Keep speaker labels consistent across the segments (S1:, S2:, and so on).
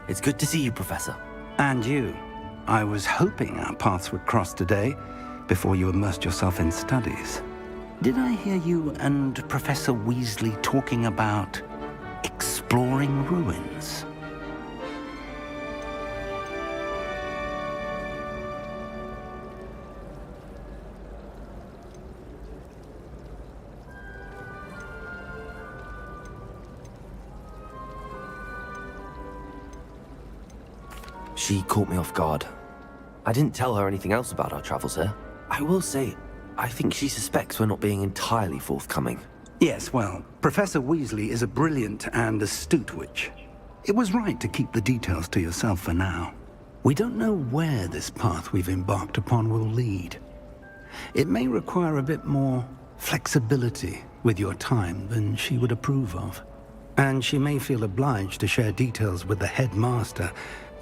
S1: It's good to see you, Professor.
S2: And you. I was hoping our paths would cross today, before you immersed yourself in studies. Did I hear you and Professor Weasley talking about exploring ruins?
S1: She caught me off guard. I didn't tell her anything else about our travels here. I will say, I think she suspects we're not being entirely forthcoming.
S2: Yes, well, Professor Weasley is a brilliant and astute witch. It was right to keep the details to yourself for now. We don't know where this path we've embarked upon will lead. It may require a bit more flexibility with your time than she would approve of. And she may feel obliged to share details with the headmaster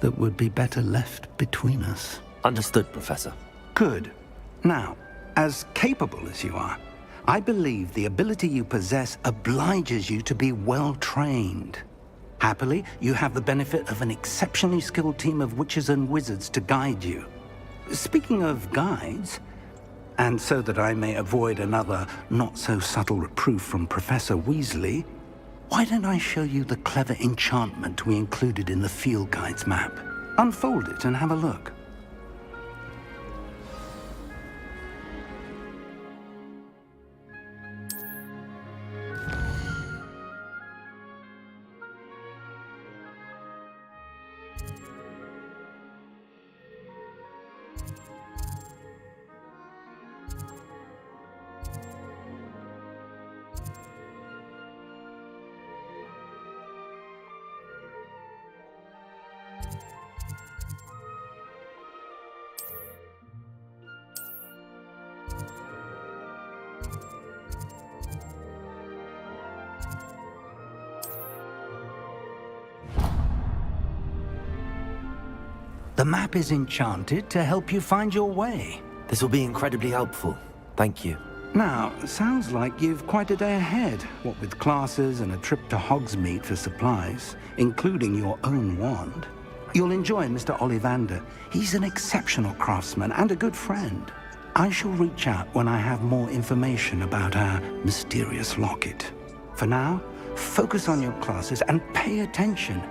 S2: that would be better left between us.
S1: Understood, Professor.
S2: Good. Now, as capable as you are, I believe the ability you possess obliges you to be well trained. Happily, you have the benefit of an exceptionally skilled team of witches and wizards to guide you. Speaking of guides, and so that I may avoid another not-so-subtle reproof from Professor Weasley, why don't I show you the clever enchantment we included in the field guide's map? Unfold it and have a look. The map is enchanted to help you find your way.
S1: This will be incredibly helpful. Thank you.
S2: Now, sounds like you've quite a day ahead, what with classes and a trip to Hogsmeade for supplies, including your own wand. You'll enjoy Mr. Ollivander. He's an exceptional craftsman and a good friend. I shall reach out when I have more information about our mysterious locket. For now, focus on your classes and pay attention.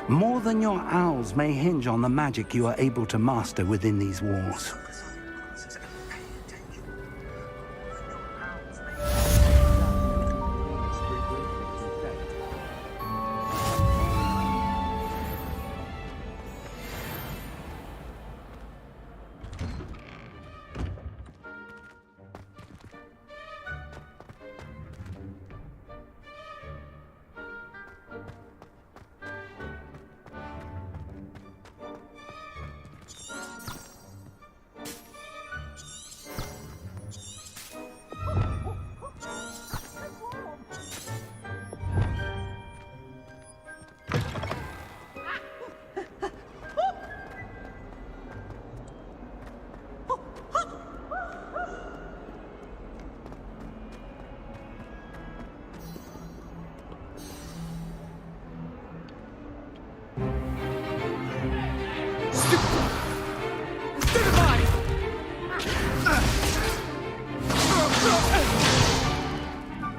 S2: More than your owls may hinge on the magic you are able to master within these walls.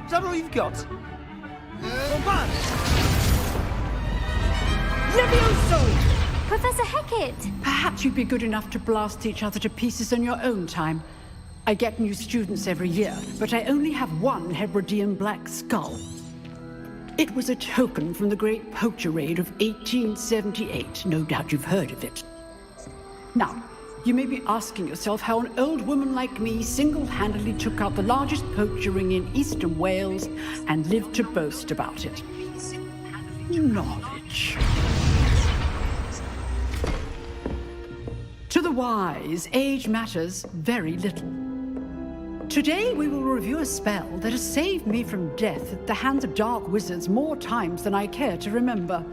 S3: Is that all you've got?
S4: Levioso!
S5: Professor Hecat!
S4: Perhaps you'd be good enough to blast each other to pieces in your own time. I get new students every year, but I only have one Hebridean black skull. It was a token from the Great Poacher Raid of 1878. No doubt you've heard of it. Now, you may be asking yourself how an old woman like me single-handedly took out the largest poacher ring in eastern Wales and lived to boast about it. Knowledge. To the wise, age matters very little. Today we will review a spell that has saved me from death at the hands of dark wizards more times than I care to remember.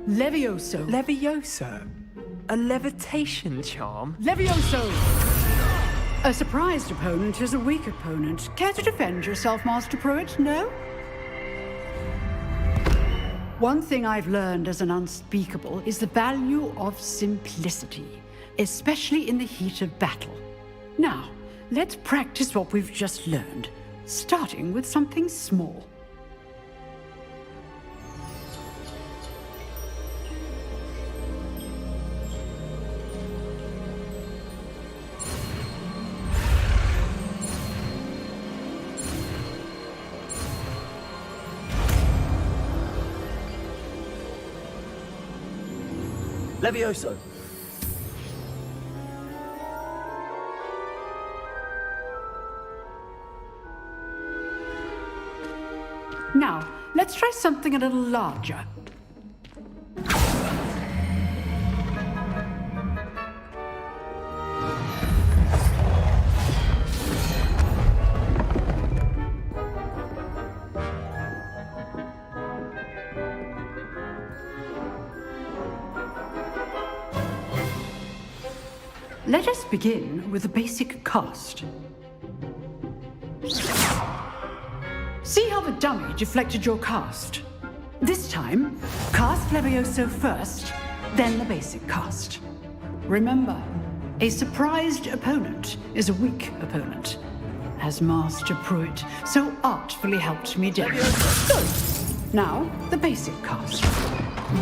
S4: Levioso.
S3: Levioso? A levitation charm?
S4: Levioso! A surprised opponent is a weak opponent. Care to defend yourself, Master Pruitt? No? One thing I've learned as an unspeakable is the value of simplicity, especially in the heat of battle. Now, let's practice what we've just learned, starting with something small.
S1: Levioso!
S4: Now, let's try something a little larger. Let us begin with a basic cast. See how the dummy deflected your cast? This time, cast Levioso first, then the basic cast. Remember, a surprised opponent is a weak opponent, as Master Pruitt so artfully helped me demonstrate. Good. Now, the basic cast.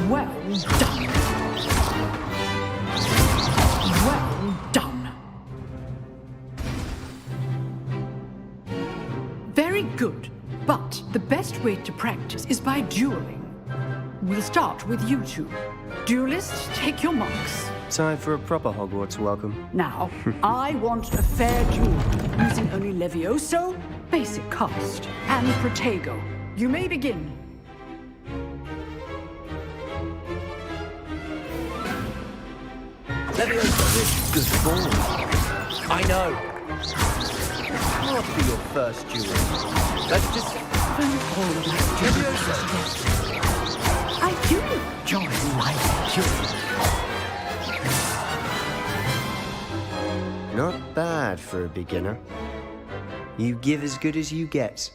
S4: Well done. Well done. Very good. But the best way to practice is by dueling. We'll start with you two. Duelists, take your marks.
S5: Time for a proper Hogwarts welcome.
S4: Now, I want a fair duel, using only Levioso, basic cast, and Protego. You may begin.
S1: Levioso! Good ball.
S5: I know. Can't be your first duel. Let's just...
S4: I do enjoy life dueling.
S5: Not bad for a beginner. You give as good as you get.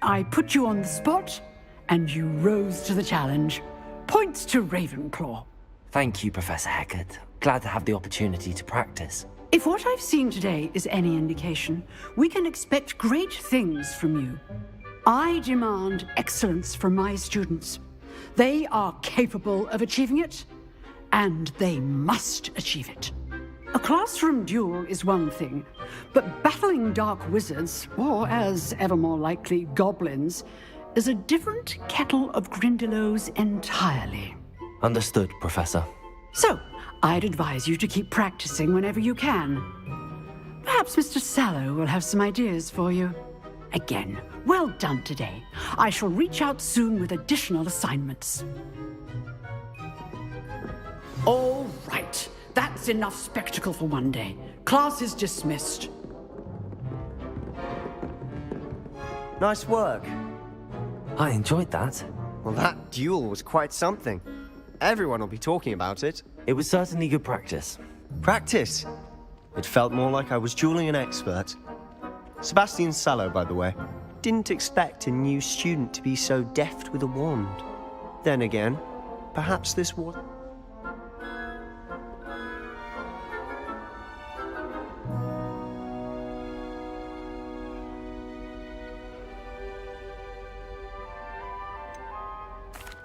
S4: I put you on the spot, and you rose to the challenge. Points to Ravenclaw.
S1: Thank you, Professor Hecat. Glad to have the opportunity to practice.
S4: If what I've seen today is any indication, we can expect great things from you. I demand excellence from my students. They are capable of achieving it, and they must achieve it. A classroom duel is one thing, but battling dark wizards, or as ever more likely, goblins, is a different kettle of Grindylows entirely.
S1: Understood, Professor.
S4: So, I'd advise you to keep practicing whenever you can. Perhaps Mr. Sallow will have some ideas for you. Again, well done today. I shall reach out soon with additional assignments. All right. That's enough spectacle for one day. Class is dismissed.
S5: Nice work.
S1: I enjoyed that.
S5: Well, that duel was quite something. Everyone will be talking about it.
S1: It was certainly good practice.
S5: Practice? It felt more like I was dueling an expert. Sebastian Sallow, by the way. Didn't expect a new student to be so deft with a wand. Then again, perhaps this was...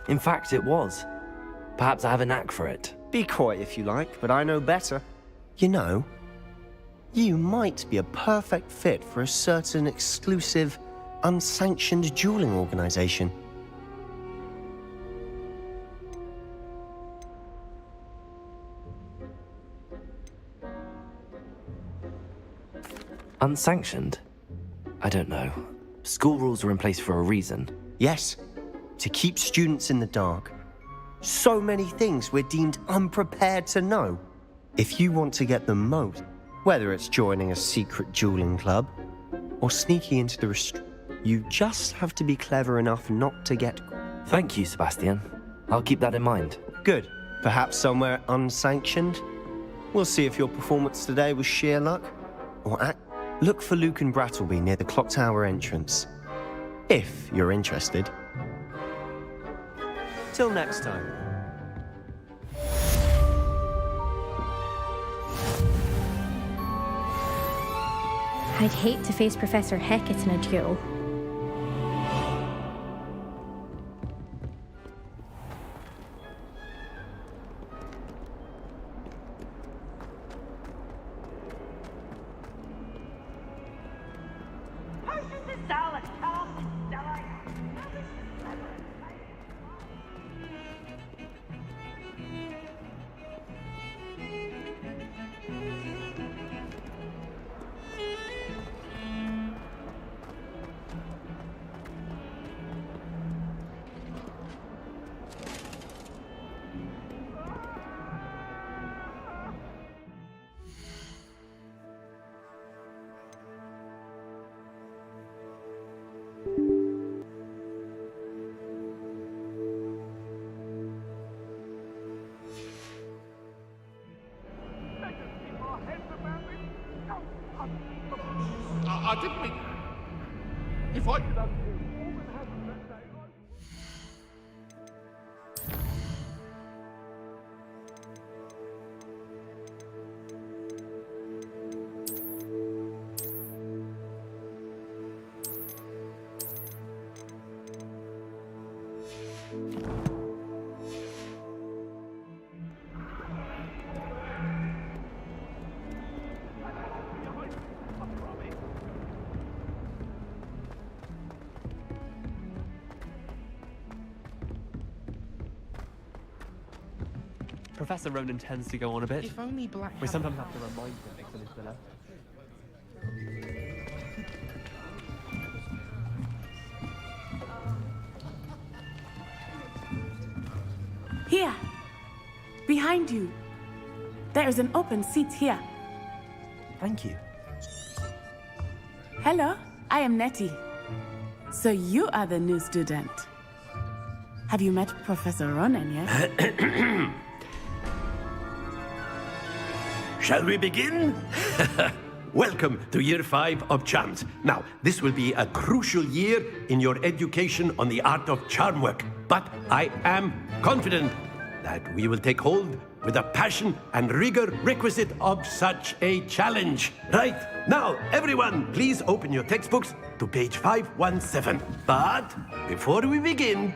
S1: In fact, it was. Perhaps I have a knack for it.
S5: Be coy if you like, but I know better. You know, you might be a perfect fit for a certain exclusive, unsanctioned dueling organization.
S1: Unsanctioned? I don't know. School rules are in place for a reason.
S5: Yes, to keep students in the dark. So many things we're deemed unprepared to know. If you want to get the most, whether it's joining a secret dueling club or sneaking into the you just have to be clever enough not to get...
S1: Thank you, Sebastian. I'll keep that in mind.
S5: Good. Perhaps somewhere unsanctioned? We'll see if your performance today was sheer luck Look for Luke and Brattleby near the clock tower entrance. If you're interested. Till next time.
S6: I'd hate to face Professor Hecat in a duel.
S7: I didn't mean... If I could undo all that happened that day...
S3: Professor Ronan tends to go on a bit.
S8: If only Black.
S3: We sometimes have to remind him of his dinner.
S9: Here! Behind you! There is an open seat here.
S1: Thank you.
S9: Hello, I am Nettie. So you are the new student. Have you met Professor Ronan yet?
S10: Shall we begin? Welcome to Year 5 of Charms. Now, this will be a crucial year in your education on the art of charm work. But I am confident that we will take hold with the passion and rigor requisite of such a challenge. Right, now, everyone, please open your textbooks to page 517. But before we begin,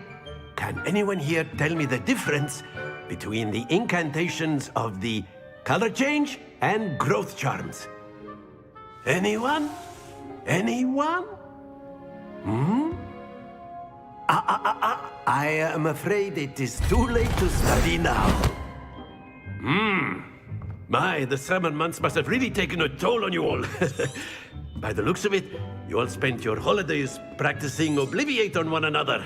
S10: can anyone here tell me the difference between the incantations of the color change and growth charms? Anyone? Anyone? I am afraid it is too late to study now. My, the summer months must have really taken a toll on you all. By the looks of it, you all spent your holidays practicing Obliviate on one another.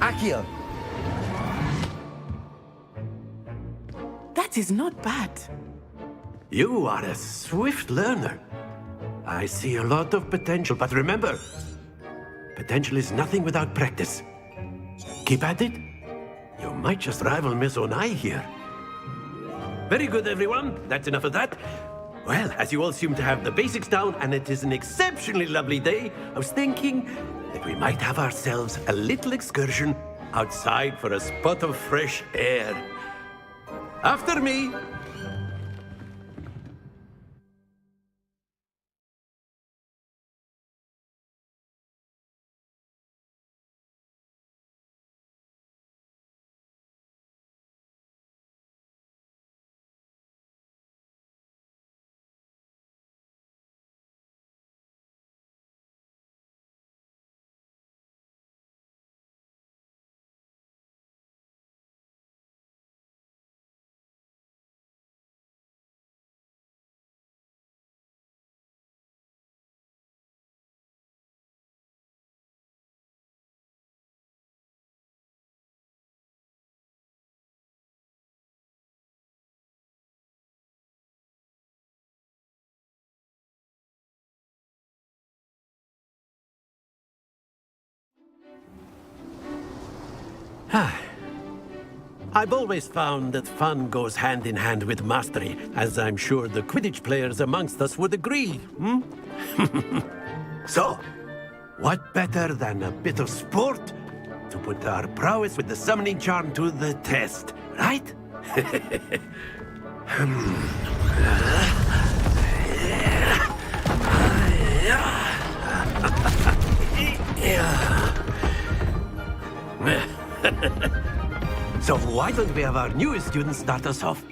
S1: Accio!
S9: That is not bad.
S10: You are a swift learner. I see a lot of potential, but remember, potential is nothing without practice. Keep at it. You might just rival Miss Onai here. Very good, everyone. That's enough of that. Well, as you all seem to have the basics down, and it is an exceptionally lovely day, I was thinking that we might have ourselves a little excursion outside for a spot of fresh air. After me. I've always found that fun goes hand in hand with mastery, as I'm sure the Quidditch players amongst us would agree. So, what better than a bit of sport to put our prowess with the summoning charm to the test, right? So why don't we have our newest student start us off?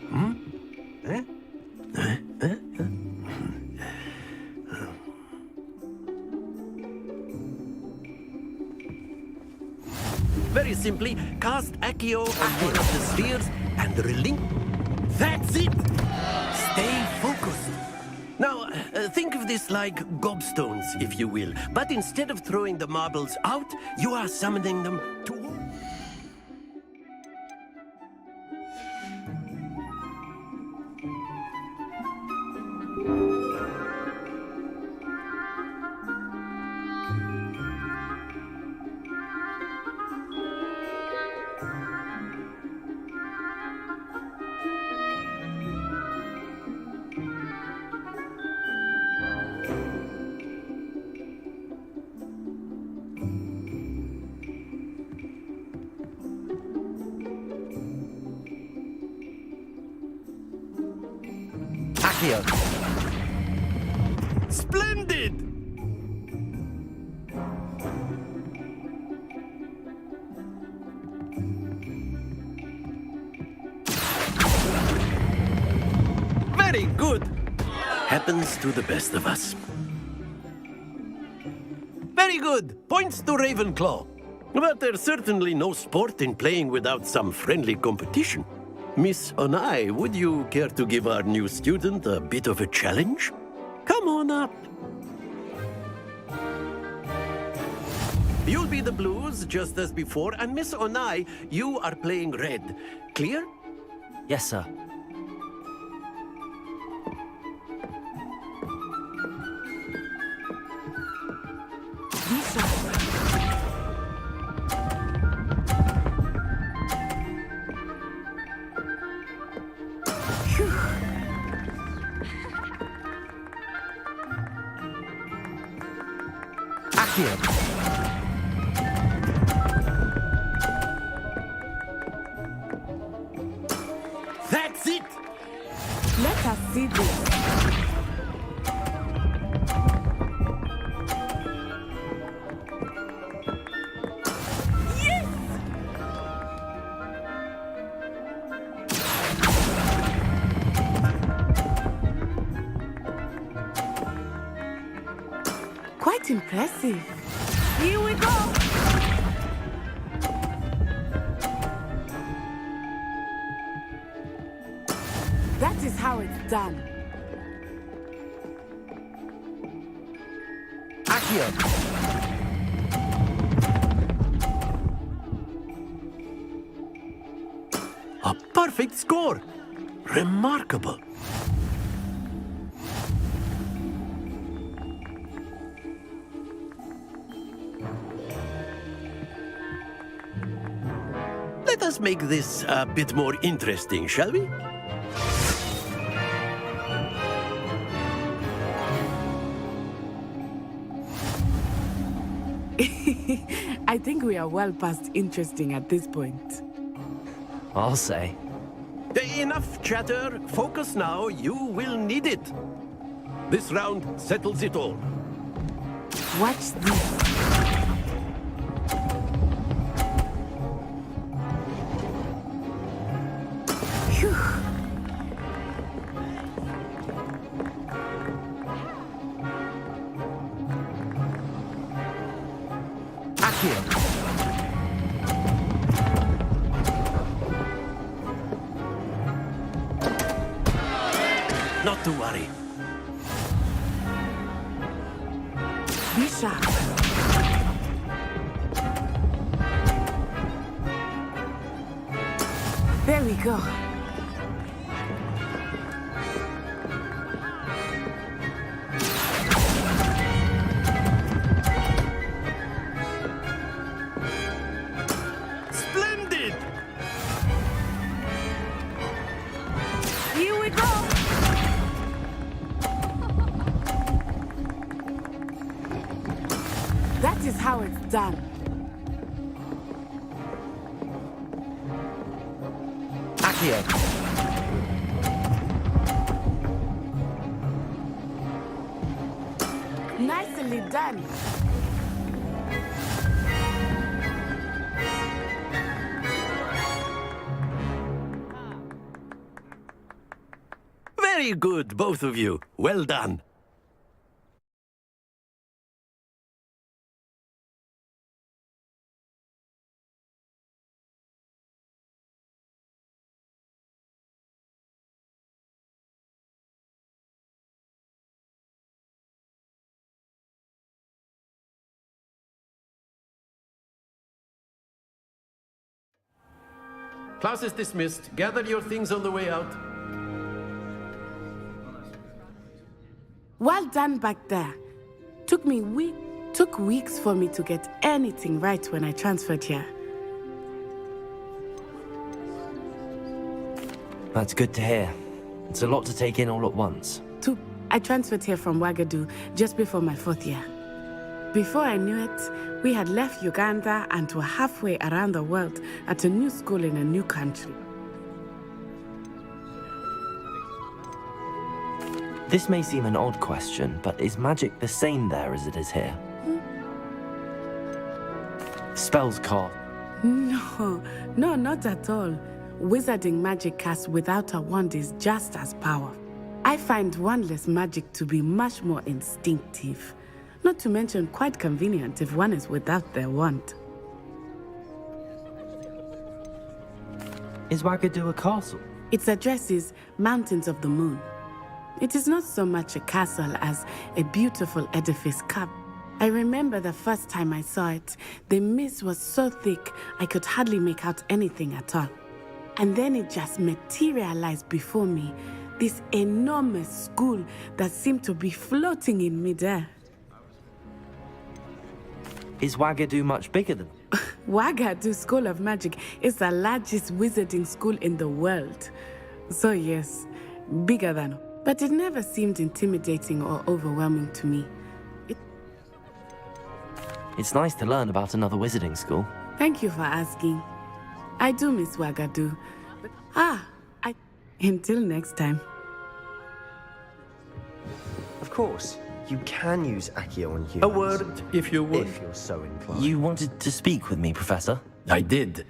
S10: Very simply, cast Accio on one of the spheres and relinquish. That's it! Stay focused. Now, think of this like gobstones, if you will. But instead of throwing the marbles out, you are summoning them to...
S5: Accio.
S10: Splendid! Very good! Happens to the best of us. Very good! Points to Ravenclaw. But there's certainly no sport in playing without some friendly competition. Miss Onai, would you care to give our new student a bit of a challenge? Come on up. You'll be the blues, just as before, and Miss Onai, you are playing red. Clear?
S1: Yes, sir.
S5: Accio.
S10: That's it!
S9: Let us see this. Quite impressive. Here we go. That is how it's done.
S5: Accio.
S10: A perfect score! Remarkable! Let us make this a bit more interesting, shall we?
S9: I think we are well past interesting at this point.
S1: I'll say.
S10: Enough chatter. Focus now. You will need it. This round settles it all.
S9: Watch this. Phew.
S5: Accio.
S10: Not to worry.
S9: Be sharp. There we go.
S10: Splendid!
S9: done.
S1: Accio!
S9: Nicely done.
S10: Very good, both of you. Well done. Class is dismissed. Gather your things on the way out.
S9: Well done back there. Took weeks for me to get anything right when I transferred here.
S1: That's good to hear. It's a lot to take in all at once.
S9: I transferred here from Ouagadougou just before my 4th year. Before I knew it, we had left Uganda and were halfway around the world at a new school in a new country.
S1: This may seem an odd question, but is magic the same there as it is here? Spells cast.
S9: No, not at all. Wizarding magic cast without a wand is just as powerful. I find wandless magic to be much more instinctive. Not to mention quite convenient if one is without their wand.
S1: Is Ouagadougou a castle?
S9: Its address is Mountains of the Moon. It is not so much a castle as a beautiful edifice carved. I remember the first time I saw it, the mist was so thick I could hardly make out anything at all. And then it just materialized before me, this enormous school that seemed to be floating in midair.
S1: Is Ouagadougou much bigger than...
S9: Ouagadougou School of Magic is the largest wizarding school in the world. So yes, bigger than... But it never seemed intimidating or overwhelming to me.
S1: It's nice to learn about another wizarding school.
S9: Thank you for asking. I do miss Ouagadougou. But, until next time.
S5: Of course, you can use Accio on humans.
S10: A word, if you would.
S5: If you're so inclined.
S1: You wanted to speak with me, Professor?
S10: I did.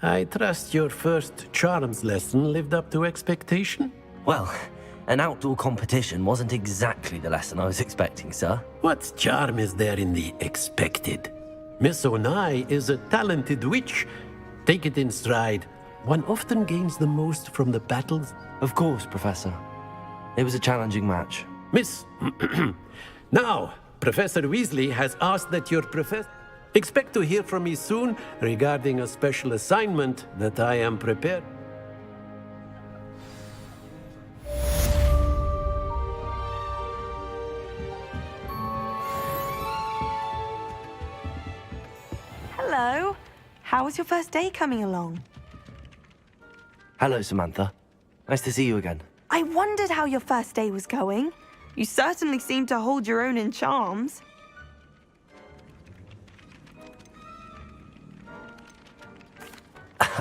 S10: I trust your first charms lesson lived up to expectation?
S1: Well, an outdoor competition wasn't exactly the lesson I was expecting, sir.
S10: What charm is there in the expected? Miss Onai is a talented witch. Take it in stride. One often gains the most from the battles.
S1: Of course, Professor. It was a challenging match.
S10: Miss, now, Professor Weasley has asked that your professor... Expect to hear from me soon regarding a special assignment that I am prepared.
S8: Hello. How was your first day coming along?
S1: Hello, Samantha. Nice to see you again.
S8: I wondered how your first day was going. You certainly seem to hold your own in charms.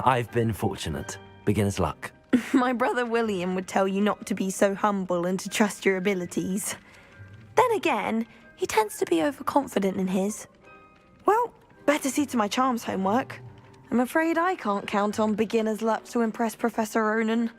S1: I've been fortunate. Beginner's luck.
S8: My brother William would tell you not to be so humble and to trust your abilities. Then again, he tends to be overconfident in his. Well, better see to my charms homework. I'm afraid I can't count on beginner's luck to impress Professor Ronan.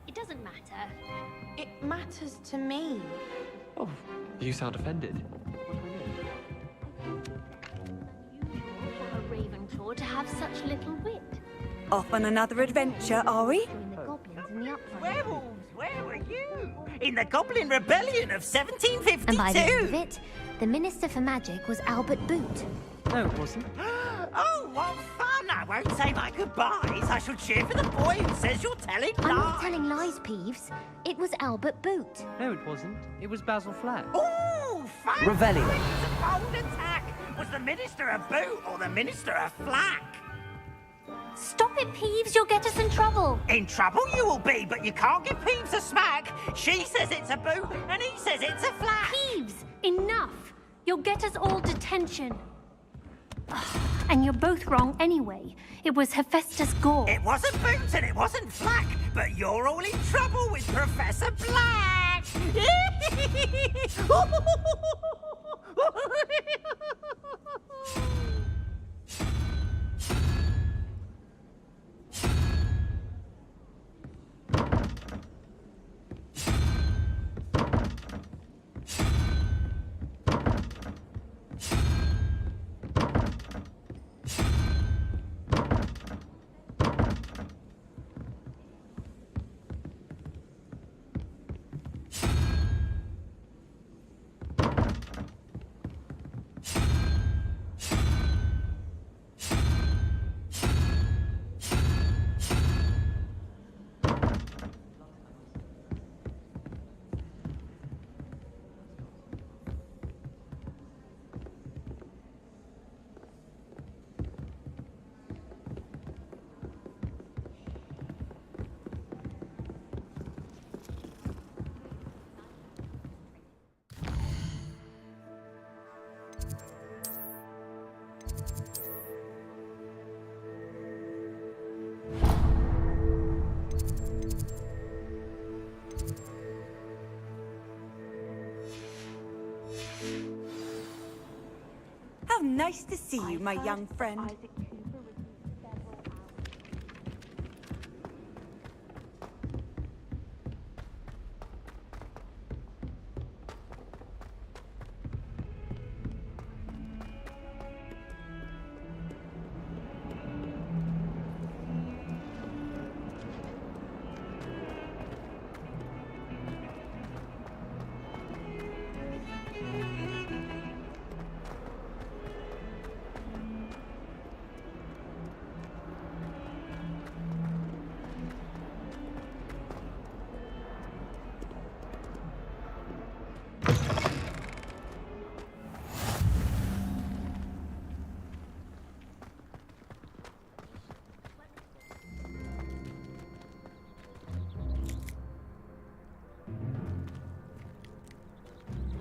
S6: It doesn't matter.
S8: It matters to me.
S3: Oh, you sound offended.
S11: sure to have such little wit.
S12: Off on another adventure, are we?
S11: Between the goblins and the upright.
S13: Werewolves, where were you? In the Goblin Rebellion of 1752!
S11: And by the end of it, the Minister for Magic was Albert Boot.
S3: No, it wasn't.
S13: Oh, what fun! I won't say my goodbyes. I shall cheer for the boy who says you're telling lies.
S11: I'm not telling lies, Peeves. It was Albert Boot.
S3: No, it wasn't. It was Basil Flack.
S13: Ooh, fun!
S1: Revelio.
S13: It's a bold attack. Was the Minister a boot or the Minister a flack?
S11: Stop it, Peeves. You'll get us in trouble.
S13: In trouble you will be, but you can't give Peeves a smack. She says it's a boot, and he says it's a flack.
S11: Peeves, enough. You'll get us all detention. And you're both wrong anyway. It was Hephaestus Gore.
S13: It wasn't boot and it wasn't flack, but you're all in trouble with Professor Black.
S12: How nice to see you, my young friend.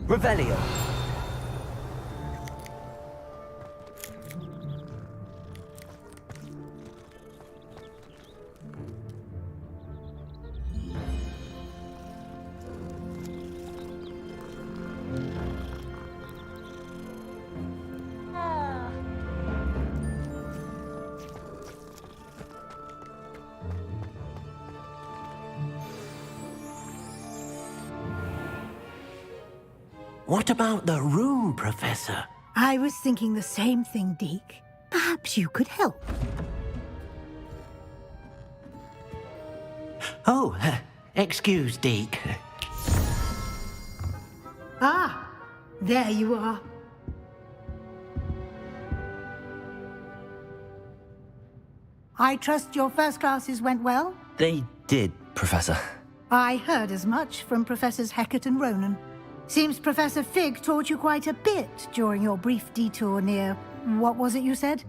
S1: Revelio.
S10: What about the room, Professor?
S14: I was thinking the same thing, Deke. Perhaps you could help.
S10: Oh, excuse, Deke.
S14: Ah, there you are. I trust your first classes went well?
S1: They did, Professor.
S14: I heard as much from Professors Hecat and Ronan. Seems Professor Fig taught you quite a bit during your brief detour near... what was it you said?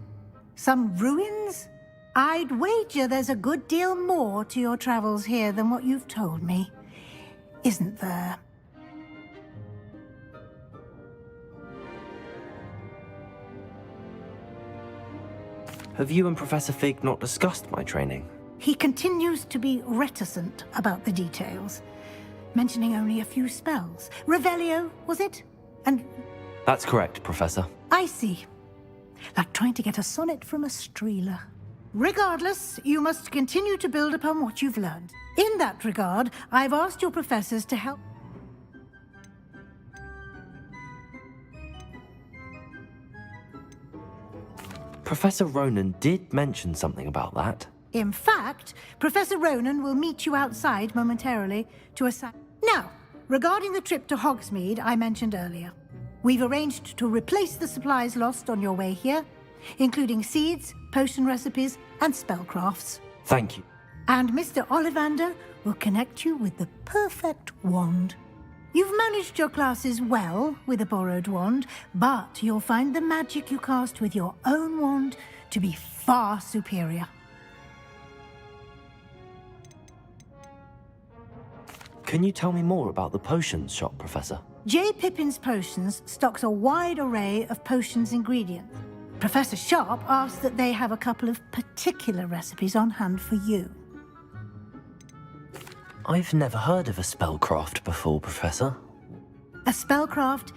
S14: Some ruins? I'd wager there's a good deal more to your travels here than what you've told me. Isn't there?
S1: Have you and Professor Fig not discussed my training?
S14: He continues to be reticent about the details, mentioning only a few spells. Revelio, was it? And...
S1: That's correct, Professor.
S14: I see. Like trying to get a sonnet from a streeler. Regardless, you must continue to build upon what you've learned. In that regard, I've asked your professors to help...
S1: Professor Ronan did mention something about that.
S14: In fact, Professor Ronan will meet you outside momentarily to assign... Now, regarding the trip to Hogsmeade I mentioned earlier, we've arranged to replace the supplies lost on your way here, including seeds, potion recipes, and spellcrafts.
S1: Thank you.
S14: And Mr. Ollivander will connect you with the perfect wand. You've managed your classes well with a borrowed wand, but you'll find the magic you cast with your own wand to be far superior.
S1: Can you tell me more about the potions shop, Professor?
S14: J. Pippin's Potions stocks a wide array of potions ingredients. Professor Sharp asks that they have a couple of particular recipes on hand for you.
S1: I've never heard of a spellcraft before, Professor.
S14: A spellcraft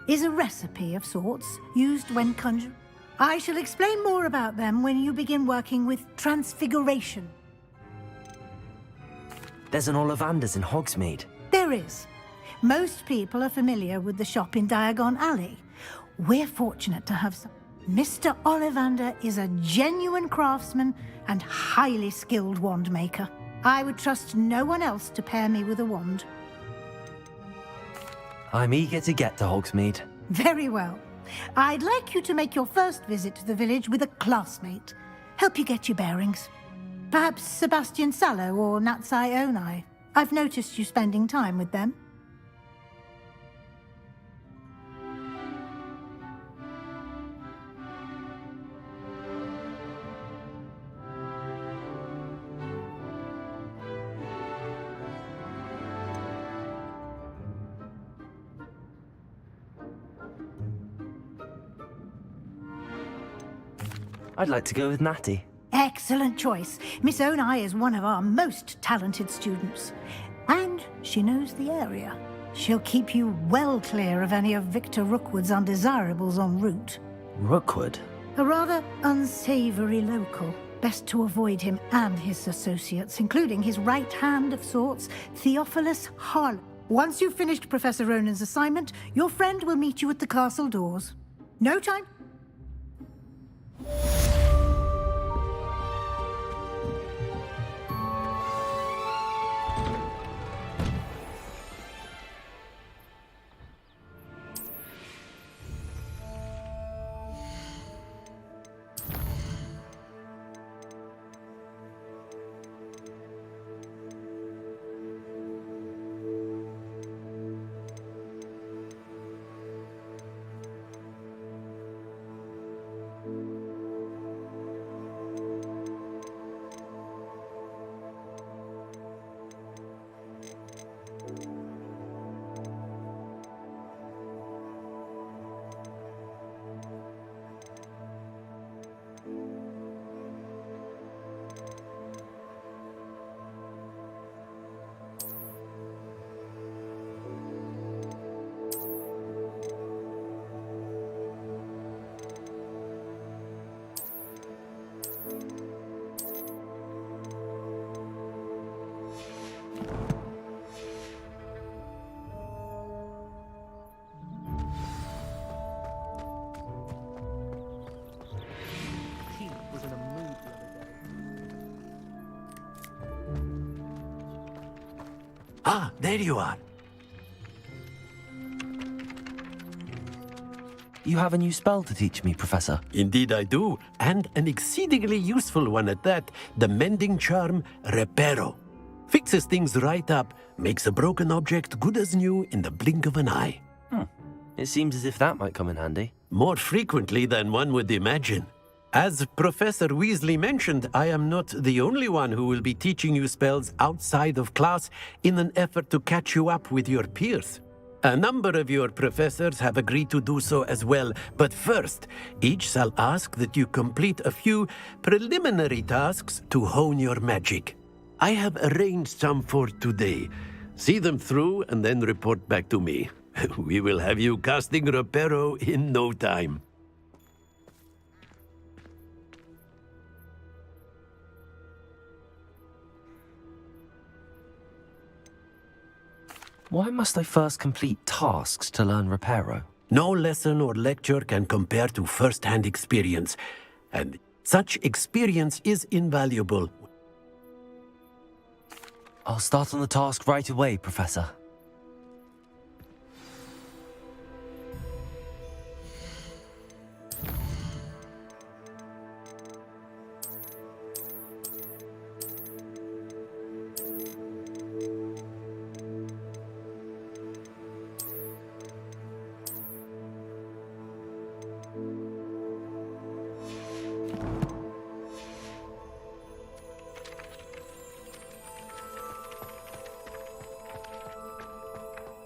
S14: is a recipe of sorts used when conjuring. I shall explain more about them when you begin working with transfiguration.
S1: There's an Ollivander's in Hogsmeade.
S14: There is. Most people are familiar with the shop in Diagon Alley. We're fortunate to have some. Mr. Ollivander is a genuine craftsman and highly skilled wand maker. I would trust no one else to pair me with a wand.
S1: I'm eager to get to Hogsmeade.
S14: Very well. I'd like you to make your first visit to the village with a classmate. Help you get your bearings. Perhaps Sebastian Sallow or Natsai Onai. I've noticed you spending time with them.
S1: I'd like to go with Natty.
S14: Excellent choice. Miss Onai is one of our most talented students. And she knows the area. She'll keep you well clear of any of Victor Rookwood's undesirables en route.
S1: Rookwood?
S14: A rather unsavory local. Best to avoid him and his associates, including his right hand of sorts, Theophilus Harlow. Once you've finished Professor Ronan's assignment, your friend will meet you at the castle doors. No time.
S10: Ah, there you are.
S1: You have a new spell to teach me, Professor.
S10: Indeed I do, and an exceedingly useful one at that. The mending charm, Reparo. Fixes things right up, makes a broken object good as new in the blink of an eye.
S1: It seems as if that might come in handy.
S10: More frequently than one would imagine. As Professor Weasley mentioned, I am not the only one who will be teaching you spells outside of class in an effort to catch you up with your peers. A number of your professors have agreed to do so as well, but first, each shall ask that you complete a few preliminary tasks to hone your magic. I have arranged some for today. See them through and then report back to me. We will have you casting Reparo in no time.
S1: Why must I first complete tasks to learn Reparo?
S10: No lesson or lecture can compare to first-hand experience. And such experience is invaluable.
S1: I'll start on the task right away, Professor.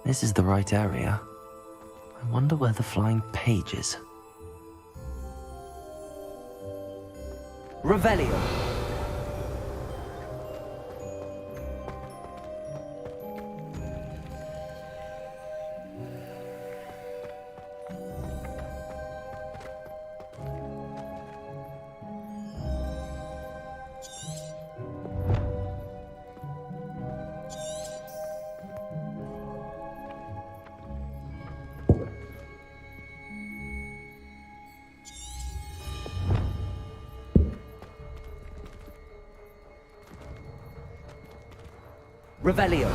S1: This is the right area. I wonder where the flying page is. Revelio. Revelio.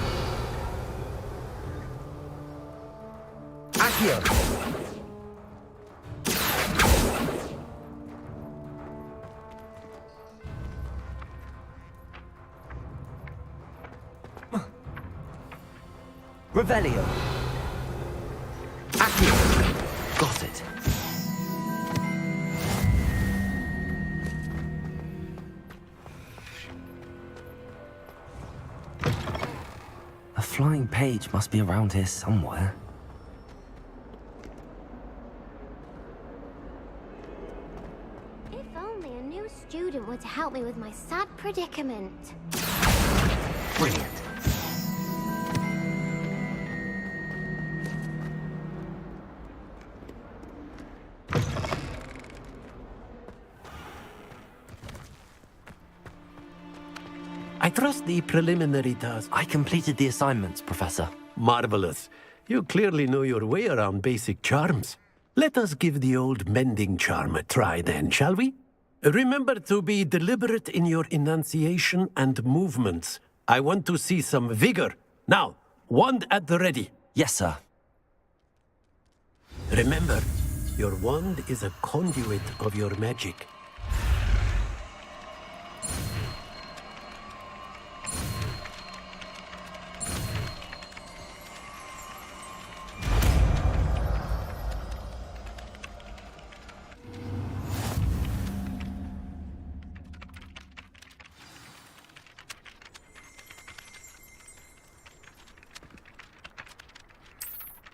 S1: Accio. Revelio. Accio. Got it. A flying page must be around here somewhere.
S15: If only a new student were to help me with my sad predicament.
S1: Brilliant.
S10: I trust the preliminary task.
S1: I completed the assignments, Professor.
S10: Marvelous. You clearly know your way around basic charms. Let us give the old mending charm a try then, shall we? Remember to be deliberate in your enunciation and movements. I want to see some vigor. Now, wand at the ready.
S1: Yes, sir.
S10: Remember, your wand is a conduit of your magic.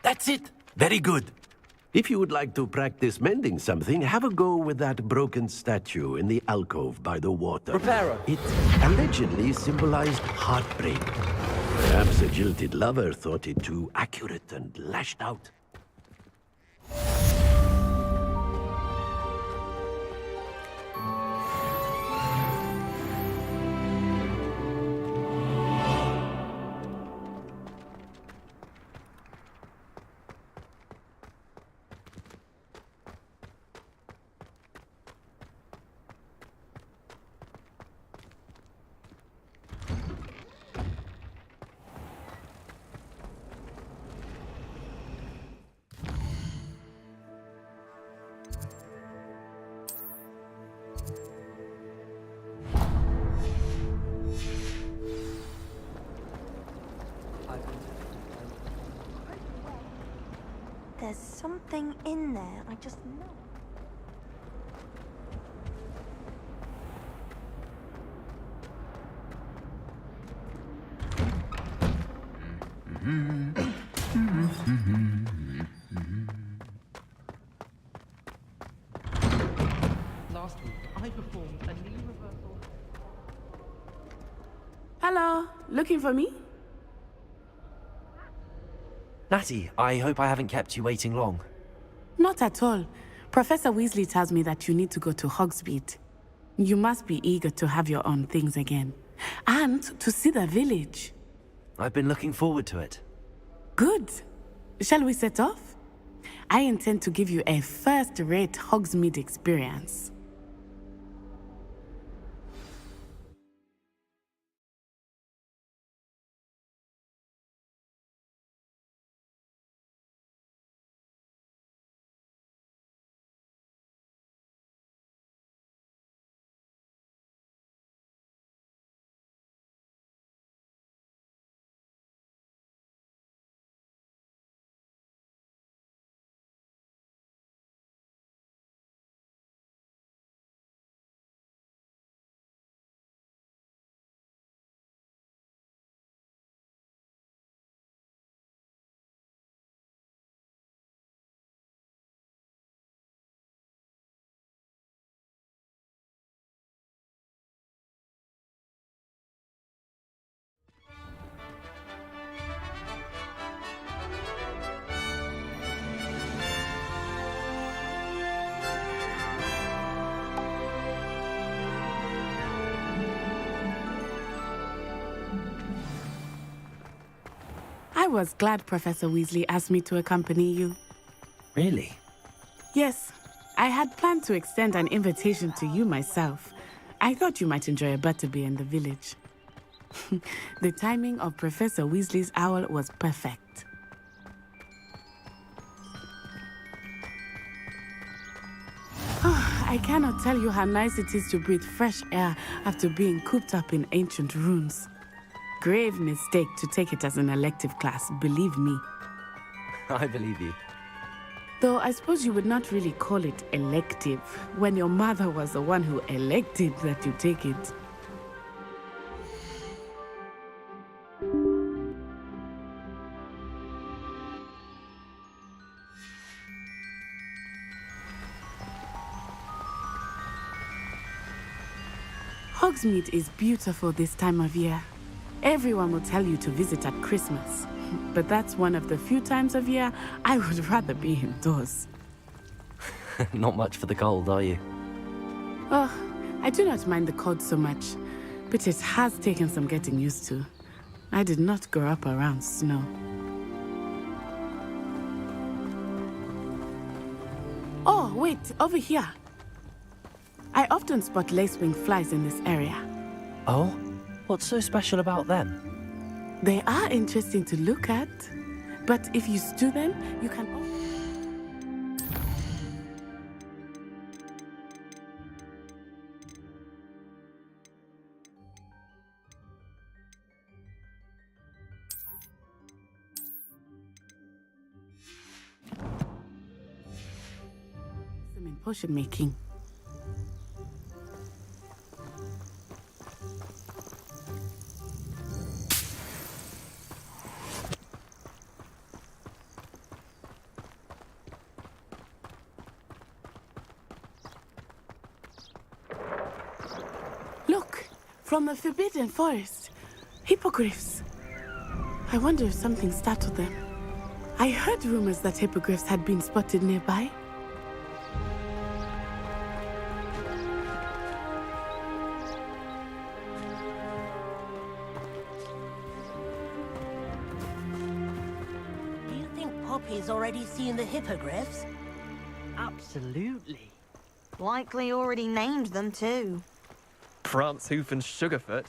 S10: That's it. Very good. If you would like to practice mending something, have a go with that broken statue in the alcove by the water.
S1: Reparo.
S10: It allegedly symbolized heartbreak. Perhaps a jilted lover thought it too accurate and lashed out.
S8: There's something in there, I just know.
S3: Last week, I performed a knee reversal.
S9: Hello, looking for me?
S1: Natty, I hope I haven't kept you waiting long.
S9: Not at all. Professor Weasley tells me that you need to go to Hogsmeade. You must be eager to have your own things again. And to see the village.
S1: I've been looking forward to it.
S9: Good. Shall we set off? I intend to give you a first-rate Hogsmeade experience. I was glad Professor Weasley asked me to accompany you.
S1: Really?
S9: Yes, I had planned to extend an invitation to you myself. I thought you might enjoy a butterbeer in the village. The timing of Professor Weasley's owl was perfect. I cannot tell you how nice it is to breathe fresh air after being cooped up in ancient ruins. Grave mistake to take it as an elective class, believe me.
S1: I believe you.
S9: Though I suppose you would not really call it elective when your mother was the one who elected that you take it. Hogsmeade is beautiful this time of year. Everyone will tell you to visit at Christmas. But that's one of the few times of year I would rather be indoors.
S1: Not much for the cold, are you?
S9: Oh, I do not mind the cold so much, but it has taken some getting used to. I did not grow up around snow. Oh, wait, over here. I often spot lacewing flies in this area.
S1: Oh? What's so special about them?
S9: They are interesting to look at, but if you stew them, you can... Some in potion making. Look, from the Forbidden Forest. Hippogriffs. I wonder if something startled them. I heard rumors that hippogriffs had been spotted nearby.
S13: Do you think Poppy's already seen the hippogriffs?
S3: Absolutely.
S8: Likely already named them too.
S16: Prance, Hoof and Sugarfoot.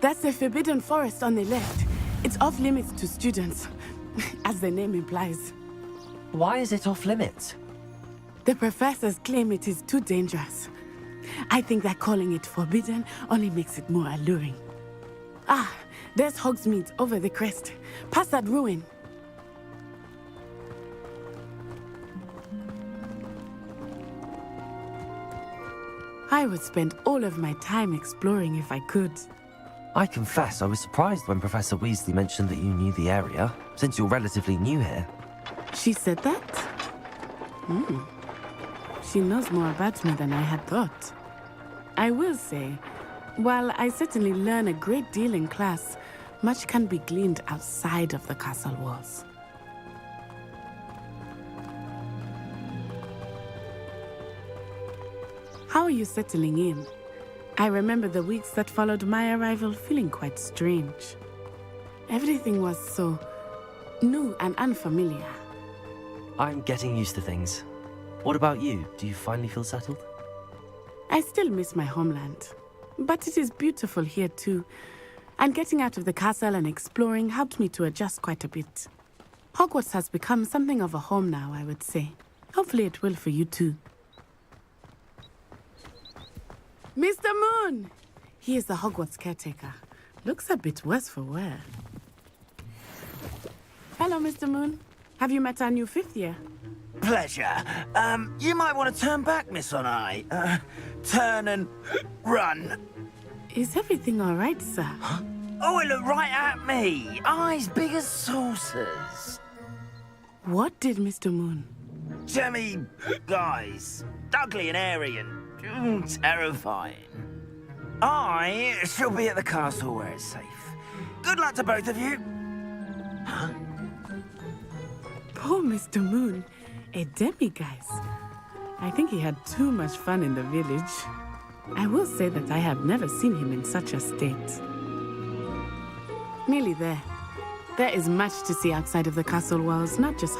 S9: That's the Forbidden Forest on the left. It's off limits to students, as the name implies.
S1: Why is it off limits?
S9: The professors claim it is too dangerous. I think that calling it forbidden only makes it more alluring. Ah, there's Hogsmeade over the crest. Past that ruin. I would spend all of my time exploring if I could.
S1: I confess I was surprised when Professor Weasley mentioned that you knew the area, since you're relatively new here.
S9: She said that? She knows more about me than I had thought. I will say, while I certainly learn a great deal in class, much can be gleaned outside of the castle walls. How are you settling in? I remember the weeks that followed my arrival feeling quite strange. Everything was so new and unfamiliar.
S1: I'm getting used to things. What about you? Do you finally feel settled?
S9: I still miss my homeland, but it is beautiful here too. And getting out of the castle and exploring helped me to adjust quite a bit. Hogwarts has become something of a home now, I would say. Hopefully it will for you too. Mr. Moon! He is the Hogwarts caretaker. Looks a bit worse for wear. Hello, Mr. Moon. Have you met our new fifth year?
S13: Pleasure. You might want to turn back, Miss On-Eye. Turn and run.
S9: Is everything all right, sir?
S13: Oh, it looked right at me. Eyes big as saucers.
S9: What did Mr. Moon?
S13: Jemmy guys. Ugly and airy and terrifying. I shall be at the castle where it's safe. Good luck to both of you. Huh?
S9: Poor Mr. Moon. A demiguise. I think he had too much fun in the village. I will say that I have never seen him in such a state. Nearly there. There is much to see outside of the castle walls, not just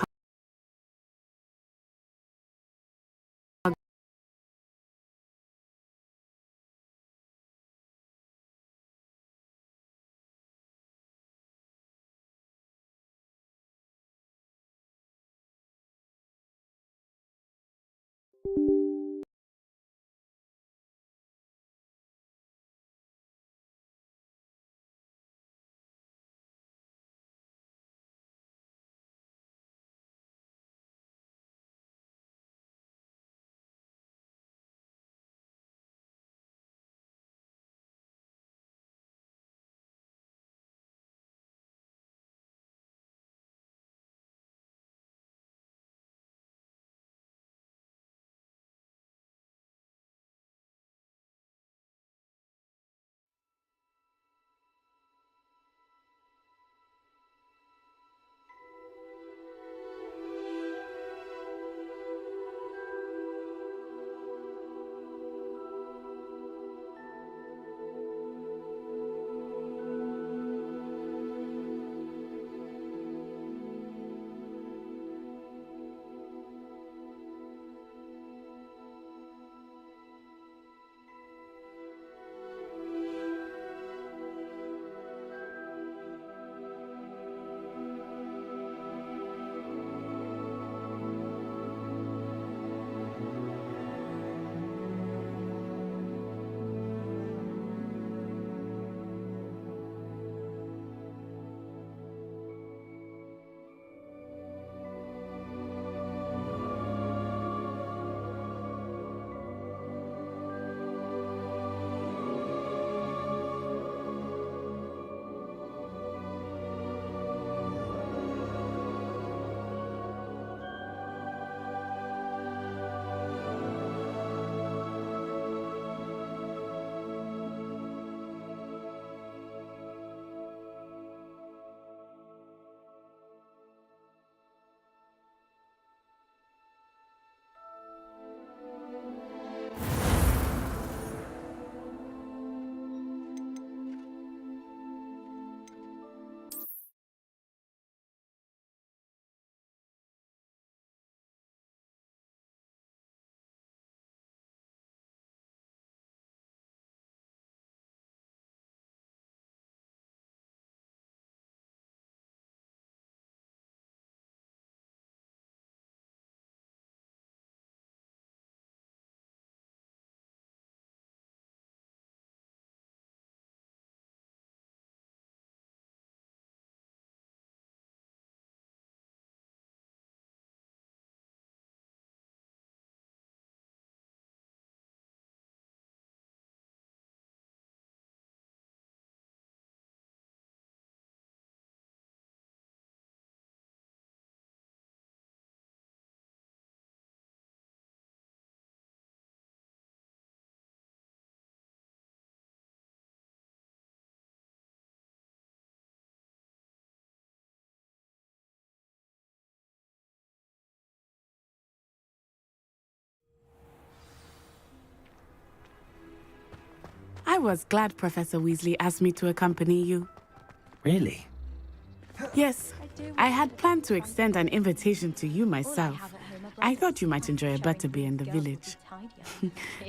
S9: I was glad Professor Weasley asked me to accompany you.
S1: Really?
S9: Yes, I had planned to extend an invitation to you myself. I thought you might enjoy a butterbeer in the village.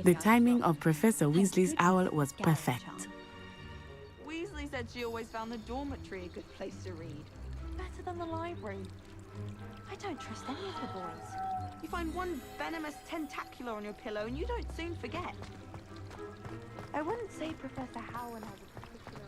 S9: The timing of Professor Weasley's owl was perfect.
S17: Weasley said she always found the dormitory a good place to read. Better than the library. I don't trust any of the boys. You find one venomous tentacular on your pillow and you don't soon forget. I wouldn't say Professor Howard has a particular...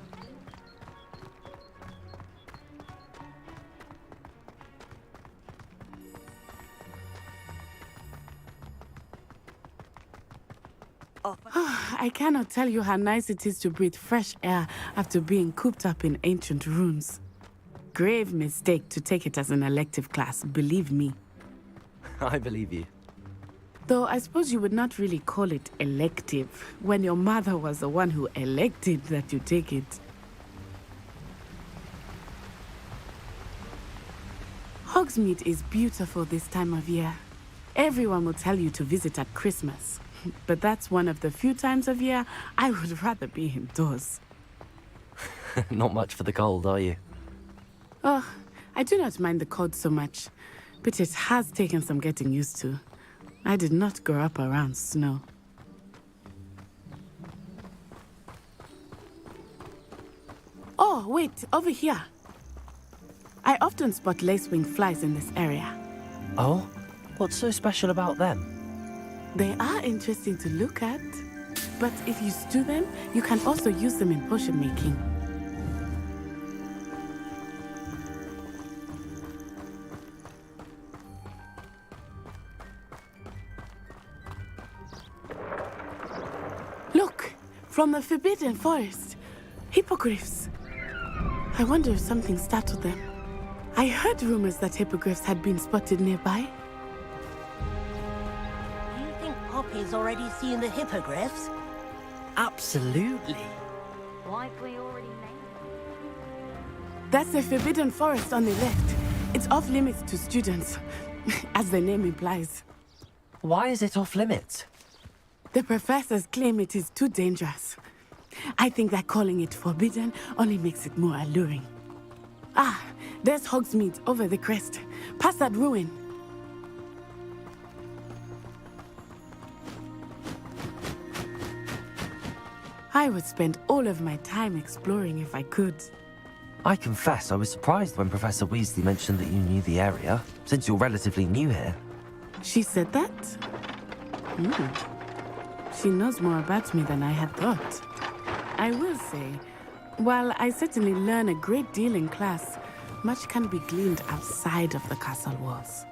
S9: I cannot tell you how nice it is to breathe fresh air after being cooped up in ancient ruins. Grave mistake to take it as an elective class, believe me.
S1: I believe you.
S9: Though I suppose you would not really call it elective, when your mother was the one who elected that you take it. Hogsmeade is beautiful this time of year. Everyone will tell you to visit at Christmas. But that's one of the few times of year I would rather be indoors.
S1: Not much for the cold, are you?
S9: Oh, I do not mind the cold so much, but it has taken some getting used to. I did not grow up around snow. Oh, wait, over here. I often spot lacewing flies in this area.
S1: Oh? What's so special about them?
S9: They are interesting to look at, but if you stew them, you can also use them in potion making. Look, from the Forbidden Forest, hippogriffs. I wonder if something startled them. I heard rumors that hippogriffs had been spotted nearby.
S18: Do you think Poppy's already seen the hippogriffs?
S1: Absolutely.
S11: Like we already named.
S9: That's the Forbidden Forest on the left. It's off limits to students, as the name implies.
S1: Why is it off limits?
S9: The professors claim it is too dangerous. I think that calling it forbidden only makes it more alluring. Ah, there's Hogsmeade over the crest, past that ruin. I would spend all of my time exploring if I could.
S1: I confess I was surprised when Professor Weasley mentioned that you knew the area, since you're relatively new here.
S9: She said that? She knows more about me than I had thought. I will say, while I certainly learn a great deal in class, much can be gleaned outside of the castle walls.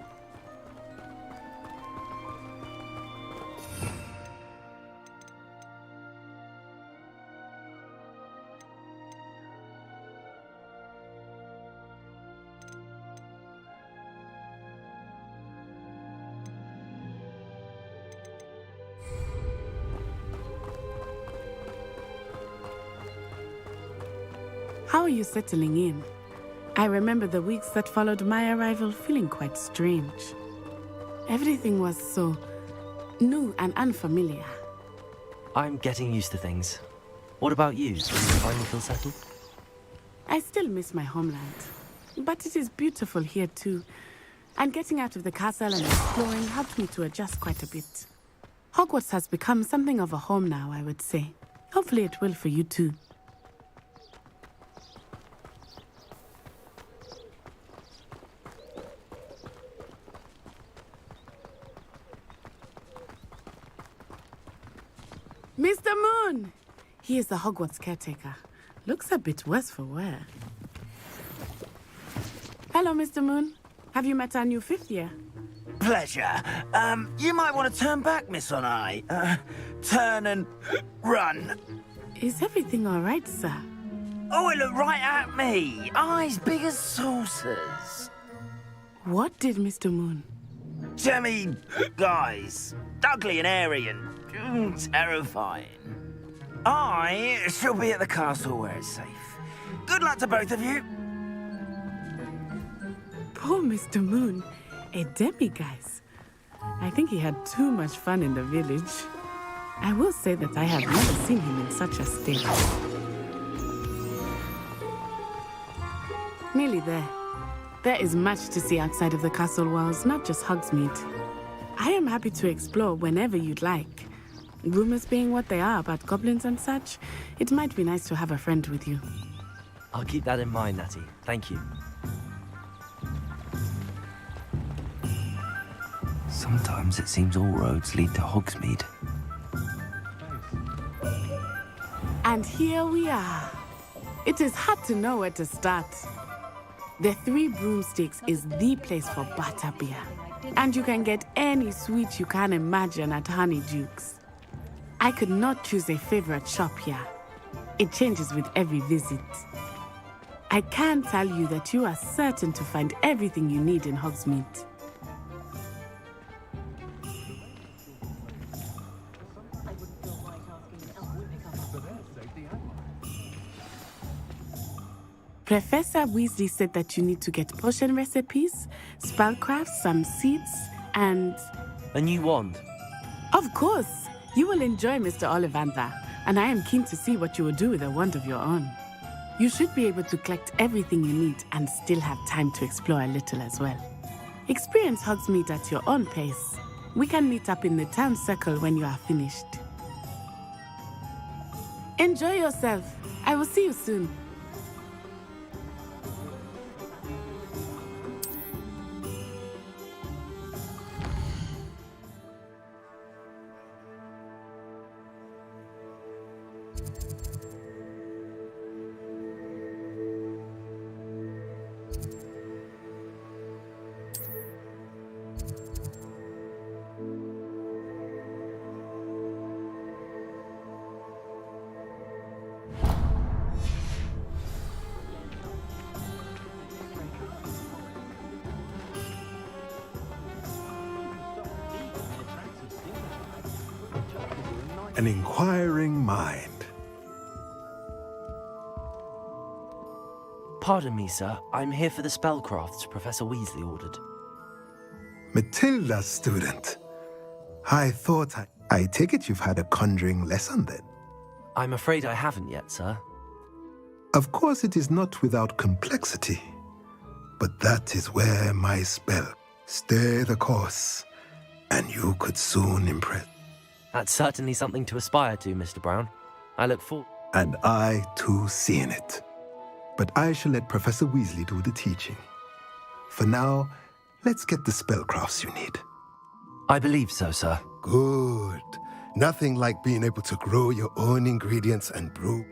S9: How are you settling in? I remember the weeks that followed my arrival feeling quite strange. Everything was so new and unfamiliar.
S1: I'm getting used to things. What about you? Do you finally feel settled?
S9: I still miss my homeland, but it is beautiful here too. And getting out of the castle and exploring helped me to adjust quite a bit. Hogwarts has become something of a home now, I would say. Hopefully it will for you too. Mr. Moon! He is the Hogwarts caretaker. Looks a bit worse for wear. Hello, Mr. Moon. Have you met our new fifth year?
S13: Pleasure. You might want to turn back, Miss Onai. Turn and run.
S9: Is everything all right, sir?
S13: Oh, it looked right at me. Eyes big as saucers.
S9: What did Mr. Moon?
S13: Jemmy, guys. Ugly and airy and terrifying. I shall be at the castle where it's safe. Good luck to both of you.
S9: Poor Mr. Moon. A demiguise. I think he had too much fun in the village. I will say that I have never seen him in such a state. Nearly there. There is much to see outside of the castle walls, not just Hogsmeade. I am happy to explore whenever you'd like. Rumors being what they are about goblins and such, it might be nice to have a friend with you.
S1: I'll keep that in mind, Natty. Thank you. Sometimes it seems all roads lead to Hogsmeade.
S9: And here we are. It is hard to know where to start. The Three Broomsticks is the place for butterbeer. And you can get any sweet you can imagine at Honeydukes. I could not choose a favorite shop here. It changes with every visit. I can tell you that you are certain to find everything you need in Hogsmeade. Professor Weasley said that you need to get potion recipes, spellcrafts, some seeds, and...
S1: A new wand?
S9: Of course! You will enjoy Mr. Ollivander, and I am keen to see what you will do with a wand of your own. You should be able to collect everything you need and still have time to explore a little as well. Experience Hogsmeade at your own pace. We can meet up in the town circle when you are finished. Enjoy yourself. I will see you soon.
S19: An inquiring mind.
S1: Pardon me, sir. I'm here for the spellcrafts Professor Weasley ordered.
S19: Matilda's student. I thought I take it you've had a conjuring lesson then?
S1: I'm afraid I haven't yet, sir.
S19: Of course it is not without complexity, but that is where my spell. Stay the course, and you could soon impress.
S1: That's certainly something to aspire to, Mr. Brown. I look forward.
S19: And I too seeing it. But I shall let Professor Weasley do the teaching. For now, let's get the spellcrafts you need.
S1: I believe so, sir.
S19: Good. Nothing like being able to grow your own ingredients and brew.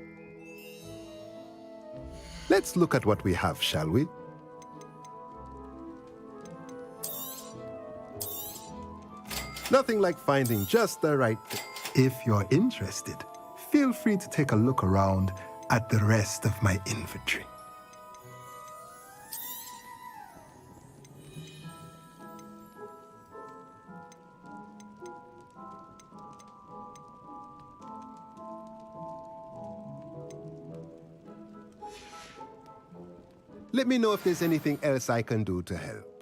S19: Let's look at what we have, shall we? Nothing like finding just the right thing. If you're interested, feel free to take a look around at the rest of my inventory. Let me know if there's anything else I can do to help.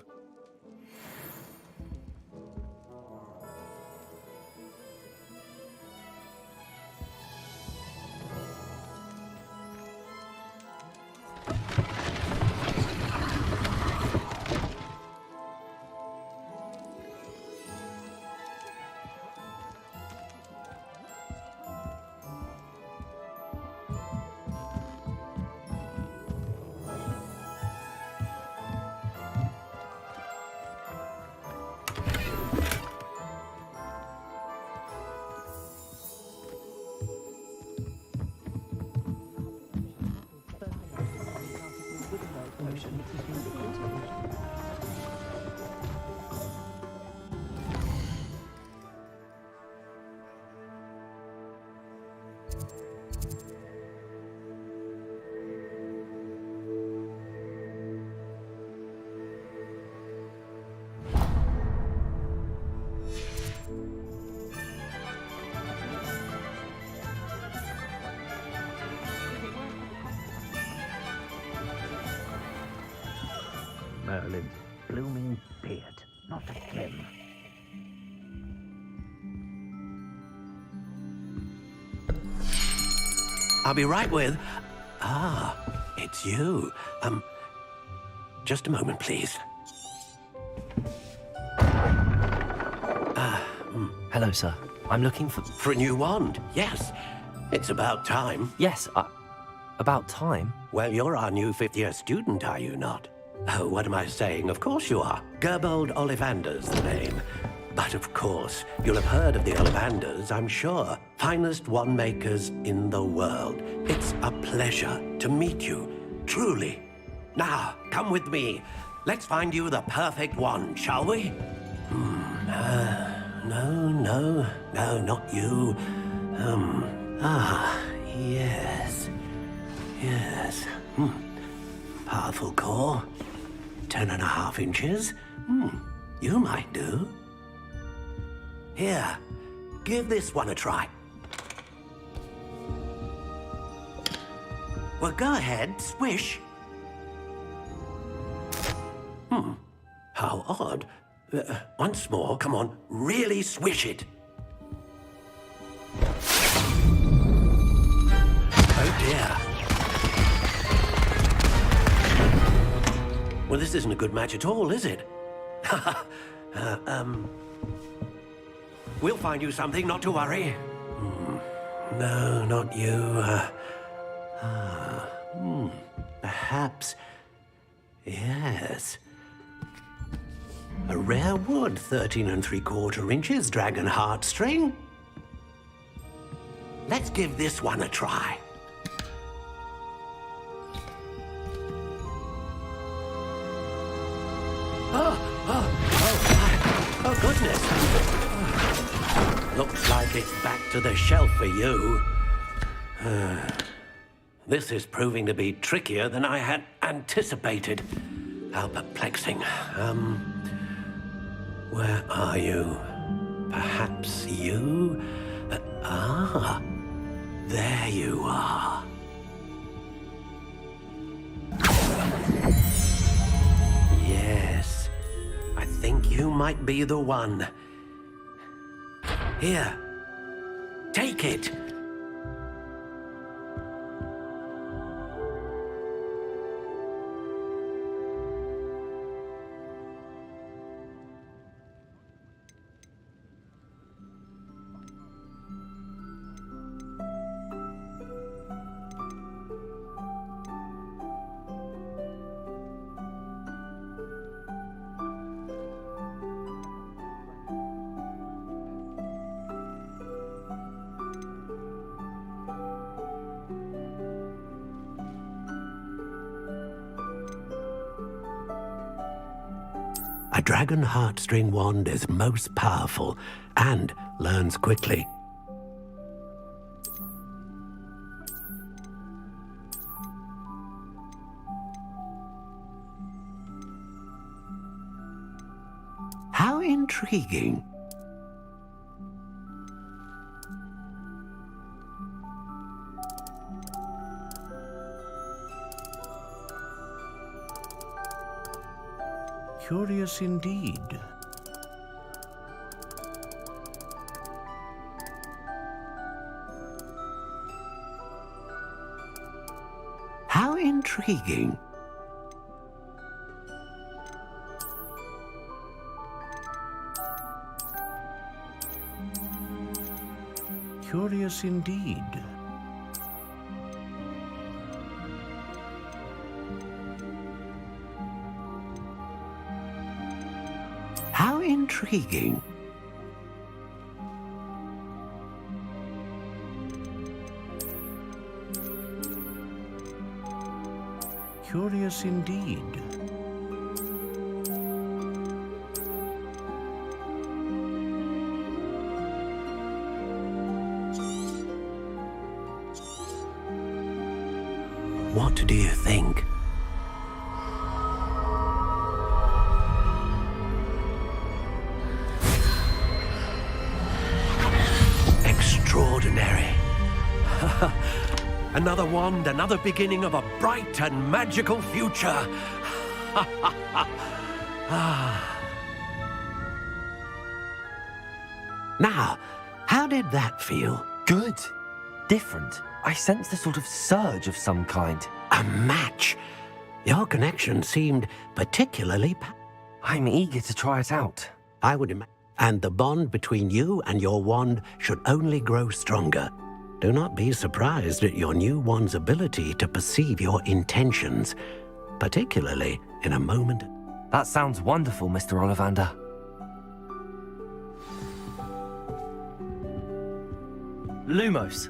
S13: Merlin's blooming beard, not again.
S10: I'll be right with... Ah, it's you. Just a moment, please.
S1: Hello, sir. I'm looking for...
S10: For a new wand, yes. It's about time.
S1: Yes, about time?
S10: Well, you're our new fifth-year student, are you not? Oh, what am I saying? Of course you are. Gerbold Ollivander's the name. But of course, you'll have heard of the Ollivanders, I'm sure. Finest wand makers in the world. It's a pleasure to meet you, truly. Now, come with me. Let's find you the perfect wand, shall we? No, not you. Yes. Powerful core. 10.5 inches. You might do. Here, give this one a try. Well, go ahead, swish. How odd. Once more, come on, really swish it. Oh dear. this isn't a good match at all, is it? We'll find you something, not to worry. No, not you. Perhaps... Yes. A rare wood, 13 3/4 inches, dragon heartstring. Let's give this one a try. Oh, goodness. Looks like it's back to the shelf for you. This is proving to be trickier than I had anticipated. How perplexing. Where are you? Perhaps you? There you are. Yes, I think you might be the one. Here, take it. A dragon heartstring wand is most powerful and learns quickly. How intriguing. Curious indeed. How intriguing. Curious indeed. How intriguing. Curious indeed. What do you think? Extraordinary. Another wand, another beginning of a bright and magical future. Now, how did that feel?
S1: Good. Different. I sensed a sort of surge of some kind.
S10: A match. Your connection seemed particularly...
S1: I'm eager to try it out.
S10: I would imagine. And the bond between you and your wand should only grow stronger. Do not be surprised at your new wand's ability to perceive your intentions, particularly in a moment.
S1: That sounds wonderful, Mr. Ollivander. Lumos.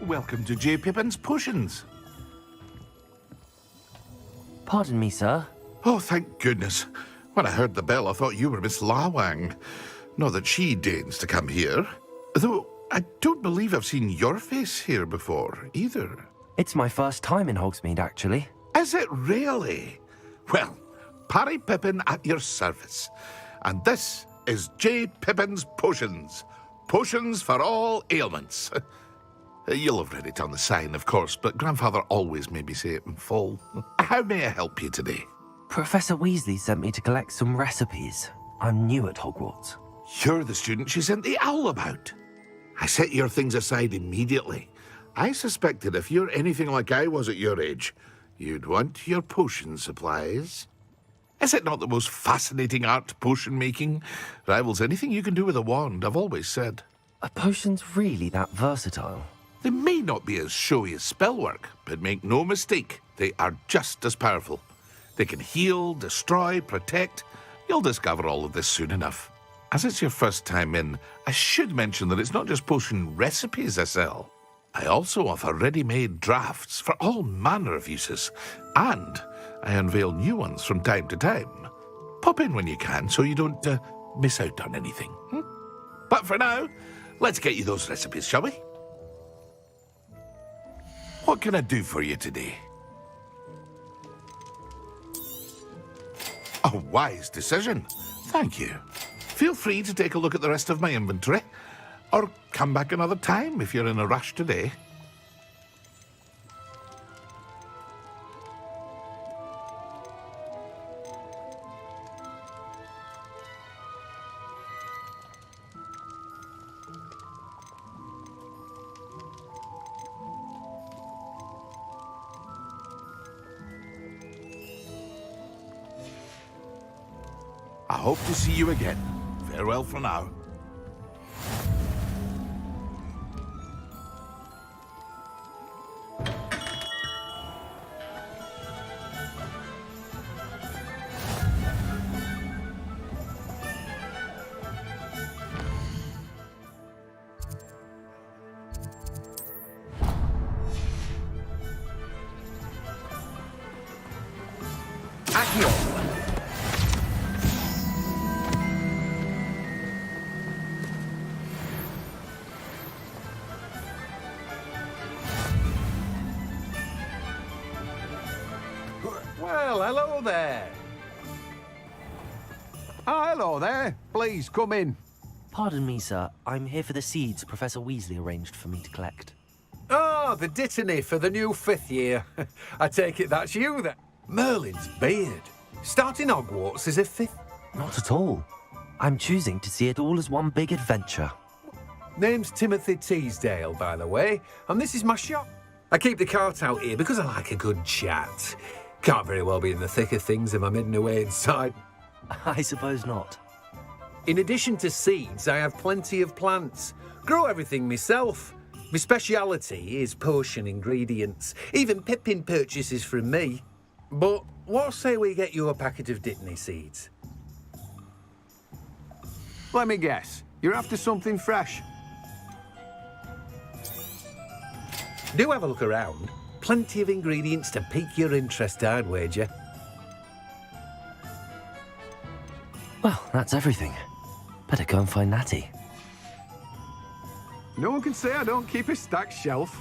S7: welcome to J. Pippin's Potions.
S1: Pardon me, sir.
S7: Oh, thank goodness. When I heard the bell, I thought you were Miss Lawang. Not that she deigns to come here. Though, I don't believe I've seen your face here before, either.
S1: It's my first time in Hogsmeade, actually.
S7: Is it really? Well, Parry Pippin at your service. And this is J. Pippin's Potions. Potions for all ailments. You'll have read it on the sign, of course, but Grandfather always made me say it in full. How may I help you today?
S1: Professor Weasley sent me to collect some recipes. I'm new at Hogwarts.
S7: You're the student she sent the owl about. I set your things aside immediately. I suspected if you're anything like I was at your age, you'd want your potion supplies. Is it not the most fascinating art, potion making? Rivals anything you can do with a wand, I've always said.
S1: Are potions really that versatile?
S7: They may not be as showy as spellwork, but make no mistake, they are just as powerful. They can heal, destroy, protect. You'll discover all of this soon enough. As it's your first time in, I should mention that it's not just potion recipes I sell. I also offer ready-made drafts for all manner of uses, and I unveil new ones from time to time. Pop in when you can so you don't miss out on anything. But for now, let's get you those recipes, shall we? What can I do for you today? A wise decision. Thank you. Feel free to take a look at the rest of my inventory, or come back another time if you're in a rush today. I hope to see you again. Farewell for now.
S20: Well, hello there. Oh, hello there. Please, come in.
S1: Pardon me, sir. I'm here for the seeds Professor Weasley arranged for me to collect.
S20: Oh, the dittany for the new 5th year. I take it that's you then. Merlin's beard. Starting Hogwarts as a 5th?
S1: Not at all. I'm choosing to see it all as one big adventure.
S20: Name's Timothy Teasdale, by the way, and this is my shop. I keep the cart out here because I like a good chat. Can't very well be in the thick of things if I'm hidden away inside.
S1: I suppose not.
S20: In addition to seeds, I have plenty of plants. Grow everything myself. My speciality is potion ingredients. Even Pippin purchases from me. But what say we get you a packet of Dittany seeds? Let me guess. You're after something fresh. Do have a look around. Plenty of ingredients to pique your interest, I'd wager.
S1: Well, that's everything. Better go and find Natty.
S20: No one can say I don't keep a stacked shelf.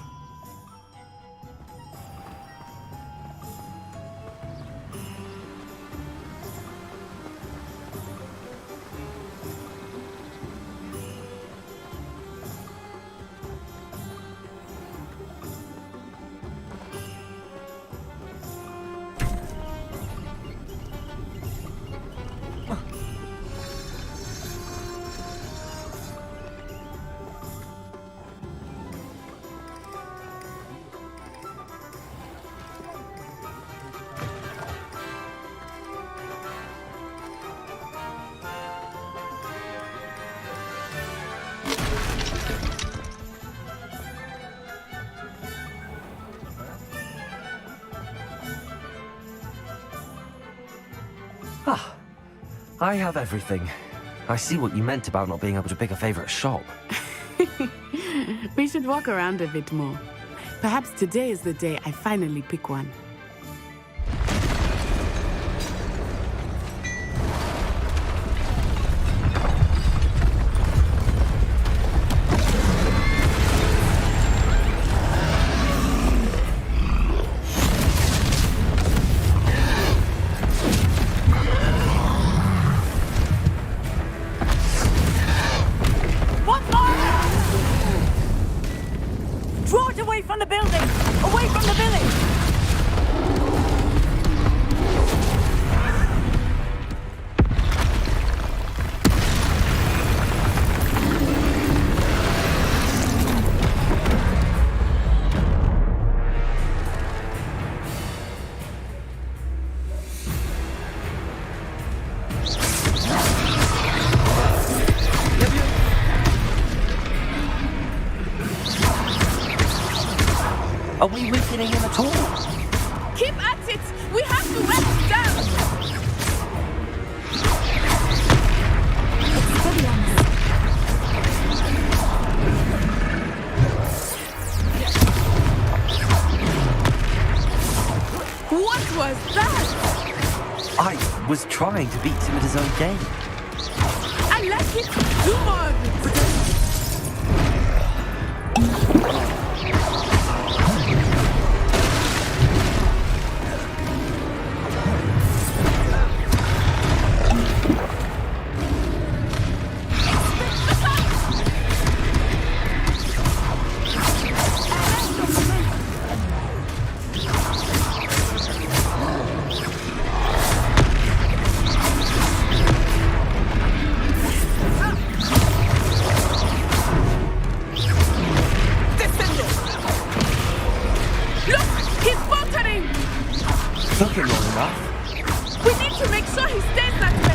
S1: Ah, I have everything. I see what you meant about not being able to pick a favourite shop.
S9: We should walk around a bit more. Perhaps today is the day I finally pick one.
S12: Draw it away from the building! Away from the village!
S1: Are we weakening him at all?
S9: Keep at it! We have to wear it down! What was that?
S1: I was trying to beat him at his own game.
S9: I like it! Do more of it!
S1: Took him long enough.
S9: We need to make sure he stays that way.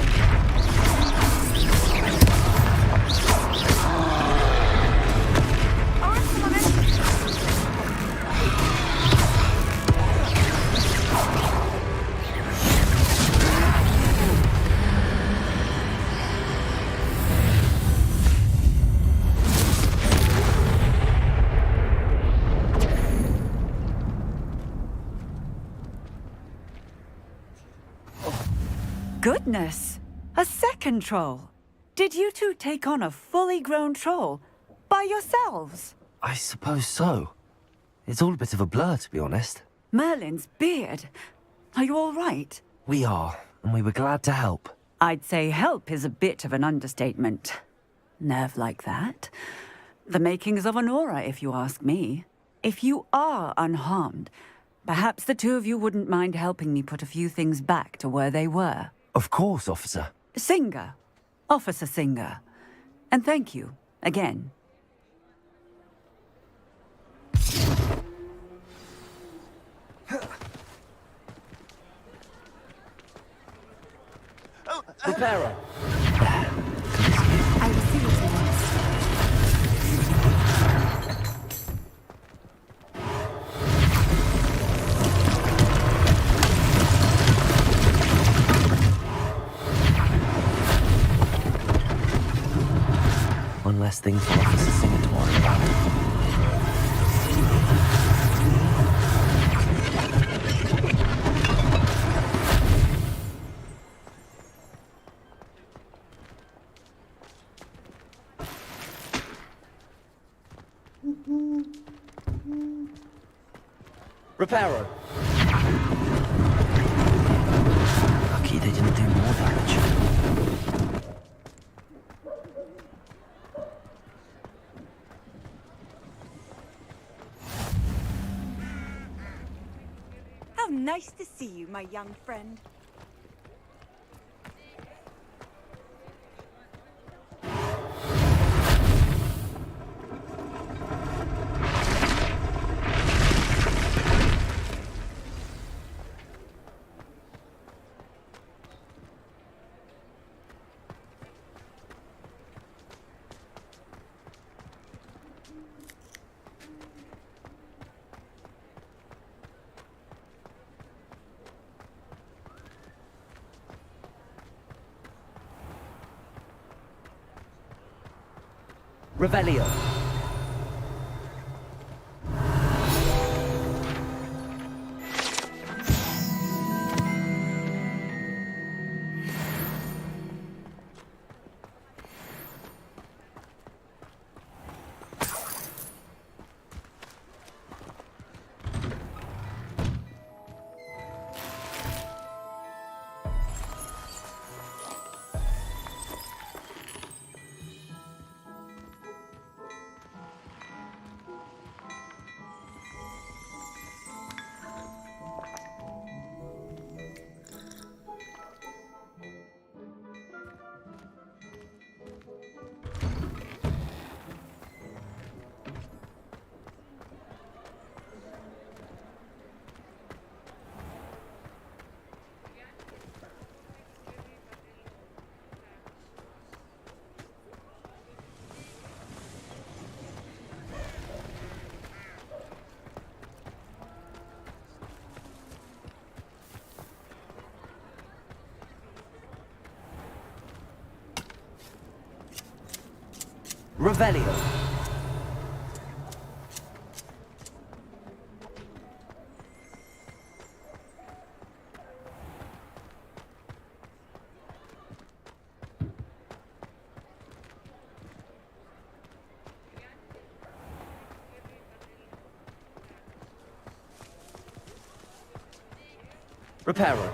S12: Goodness! A second troll! Did you two take on a fully grown troll? By yourselves?
S1: I suppose so. It's all a bit of a blur, to be honest.
S12: Merlin's beard. Are you all right?
S1: We are, and we were glad to help.
S12: I'd say help is a bit of an understatement. Nerve like that. The makings of an aura, if you ask me. If you are unharmed, perhaps the two of you wouldn't mind helping me put a few things back to where they were.
S1: Of course, officer.
S12: Singer. Officer Singer. And thank you, again.
S1: Reparo.
S9: I will see what he wants.
S1: One less thing for Officer Singer to worry about.
S13: Reparo.
S1: Lucky they didn't do more damage.
S12: How nice to see you, my young friend.
S13: Revelio. Revelio. Reparo.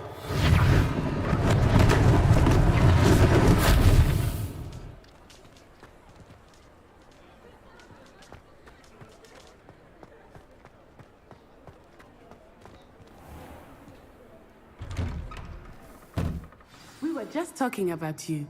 S9: We were just talking about you.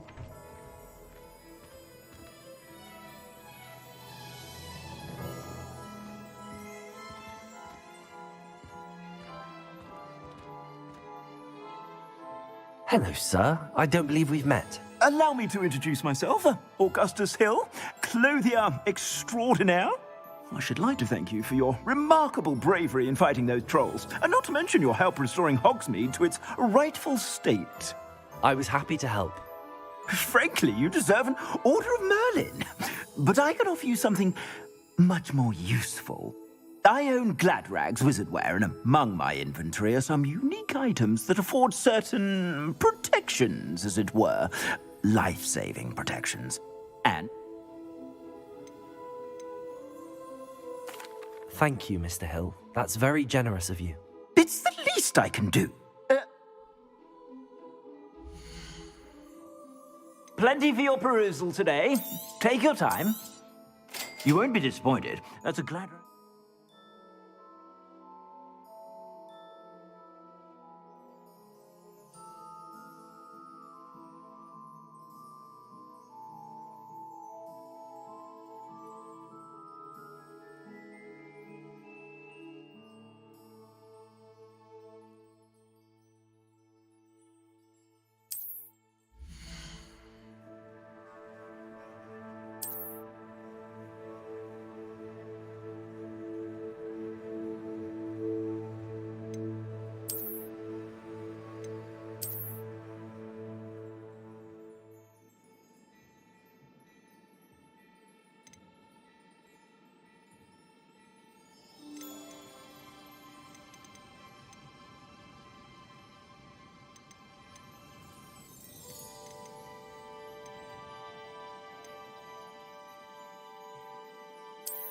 S1: Hello, sir. I don't believe we've met.
S21: Allow me to introduce myself. Augustus Hill, clothier extraordinaire. I should like to thank you for your remarkable bravery in fighting those trolls, and not to mention your help restoring Hogsmeade to its rightful state.
S1: I was happy to help.
S21: Frankly, you deserve an Order of Merlin. But I can offer you something much more useful. I own Gladrag's wizardware, and among my inventory are some unique items that afford certain protections, as it were. Life-saving protections. And...
S1: Thank you, Mr. Hill. That's very generous of you.
S21: It's the least I can do. Plenty for your perusal today. Take your time. You won't be disappointed. That's a Gladrag.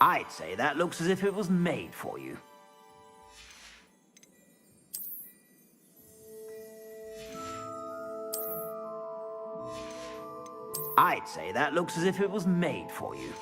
S21: I'd say that looks as if it was made for you. I'd say that looks as if it was made for you.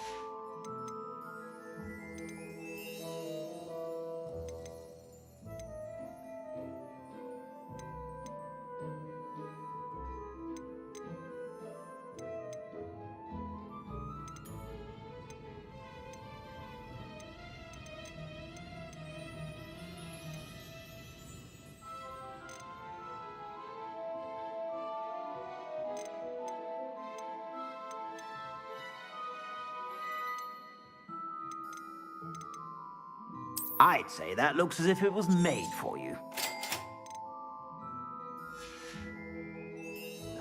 S21: I'd say that looks as if it was made for you.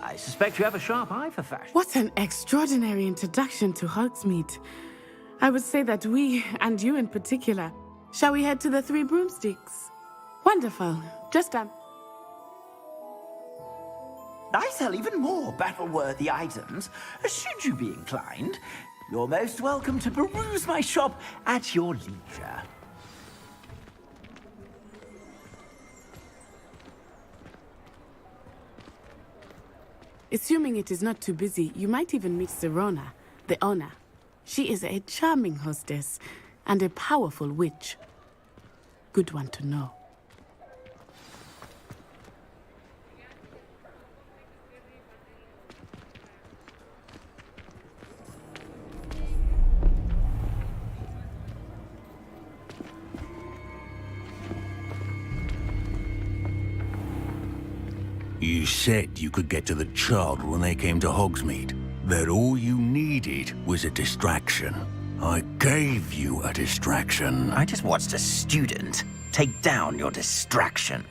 S21: I suspect you have a sharp eye for fashion.
S9: What an extraordinary introduction to Hogsmeade. I would say that we, and you in particular, shall we head to the Three Broomsticks? Wonderful. Just
S21: I sell even more battle-worthy items. Should you be inclined, you're most welcome to peruse my shop at your leisure.
S9: Assuming it is not too busy, you might even meet Serona, the owner. She is a charming hostess and a powerful witch. Good one to know.
S22: You said you could get to the child when they came to Hogsmeade. That all you needed was a distraction. I gave you a distraction.
S21: I just watched a student take down your distraction.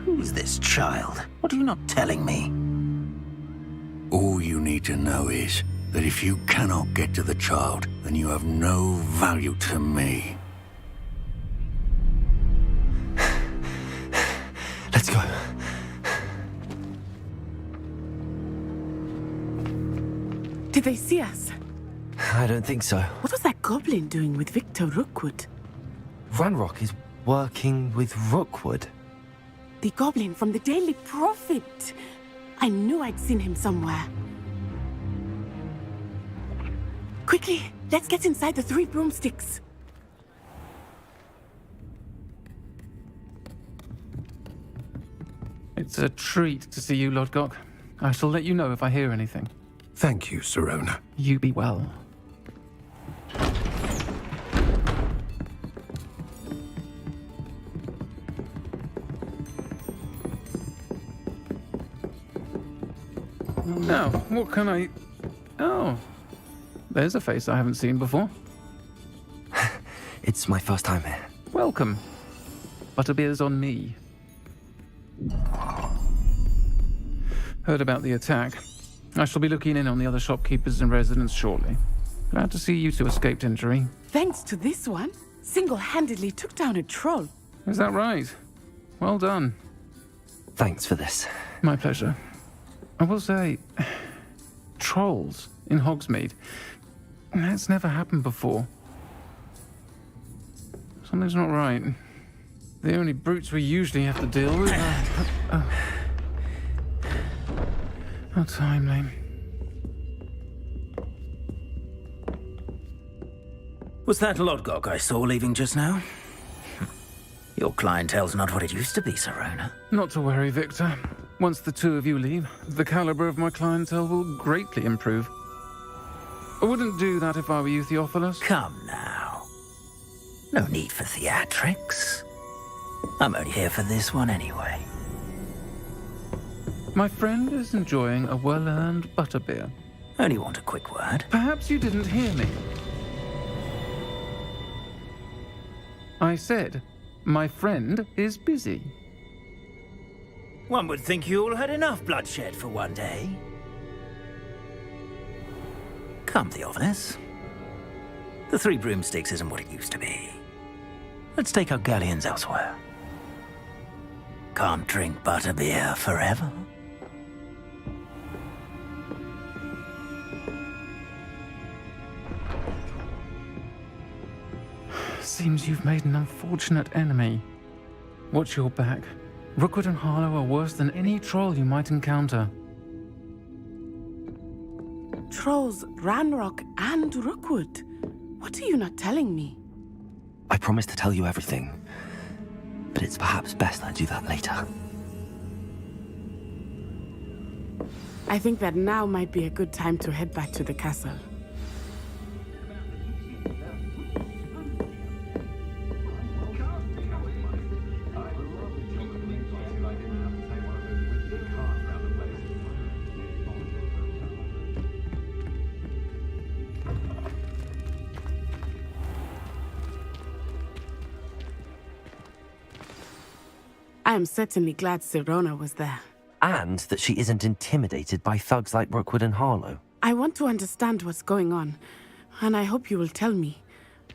S21: Who's this child? What are you not telling me?
S22: All you need to know is, that if you cannot get to the child, then you have no value to me.
S1: Let's go.
S9: Did they see us?
S1: I don't think so.
S9: What was that goblin doing with Victor Rookwood?
S1: Ranrock is working with Rookwood.
S9: The goblin from the Daily Prophet. I knew I'd seen him somewhere. Quickly, let's get inside the 3 broomsticks.
S2: It's a treat to see you, Lodgok. I shall let you know if I hear anything.
S19: Thank you, Sirona.
S2: You be well. Now, what can I... Oh, there's a face I haven't seen before.
S1: It's my first time here.
S2: Welcome. Butterbeer's on me. Heard about the attack. I shall be looking in on the other shopkeepers and residents shortly. Glad to see you two escaped injury.
S9: Thanks to this one, single-handedly took down a troll.
S2: Is that right? Well done.
S1: Thanks for this.
S2: My pleasure. I will say, trolls in Hogsmeade. That's never happened before. Something's not right. The only brutes we usually have to deal with are... How timely.
S13: Was that Lodgok I saw leaving just now? Your clientele's not what it used to be, Sirona.
S2: Not to worry, Victor. Once the two of you leave, the caliber of my clientele will greatly improve. I wouldn't do that if I were you, Theophilus.
S13: Come now. No need for theatrics. I'm only here for this one anyway.
S2: My friend is enjoying a well-earned butterbeer.
S13: Only want a quick word.
S2: Perhaps you didn't hear me. I said, my friend is busy.
S13: One would think you all had enough bloodshed for one day. Come, Theophilus. The 3 broomsticks isn't what it used to be. Let's take our galleons elsewhere. Can't drink butterbeer forever.
S2: Seems you've made an unfortunate enemy. Watch your back. Rookwood and Harlow are worse than any troll you might encounter.
S9: Trolls, Ranrock, and Rookwood. What are you not telling me?
S1: I promised to tell you everything, but it's perhaps best I do that later.
S9: I think that now might be a good time to head back to the castle. I am certainly glad Sirona was there.
S1: And that she isn't intimidated by thugs like Rookwood and Harlow.
S9: I want to understand what's going on, and I hope you will tell me.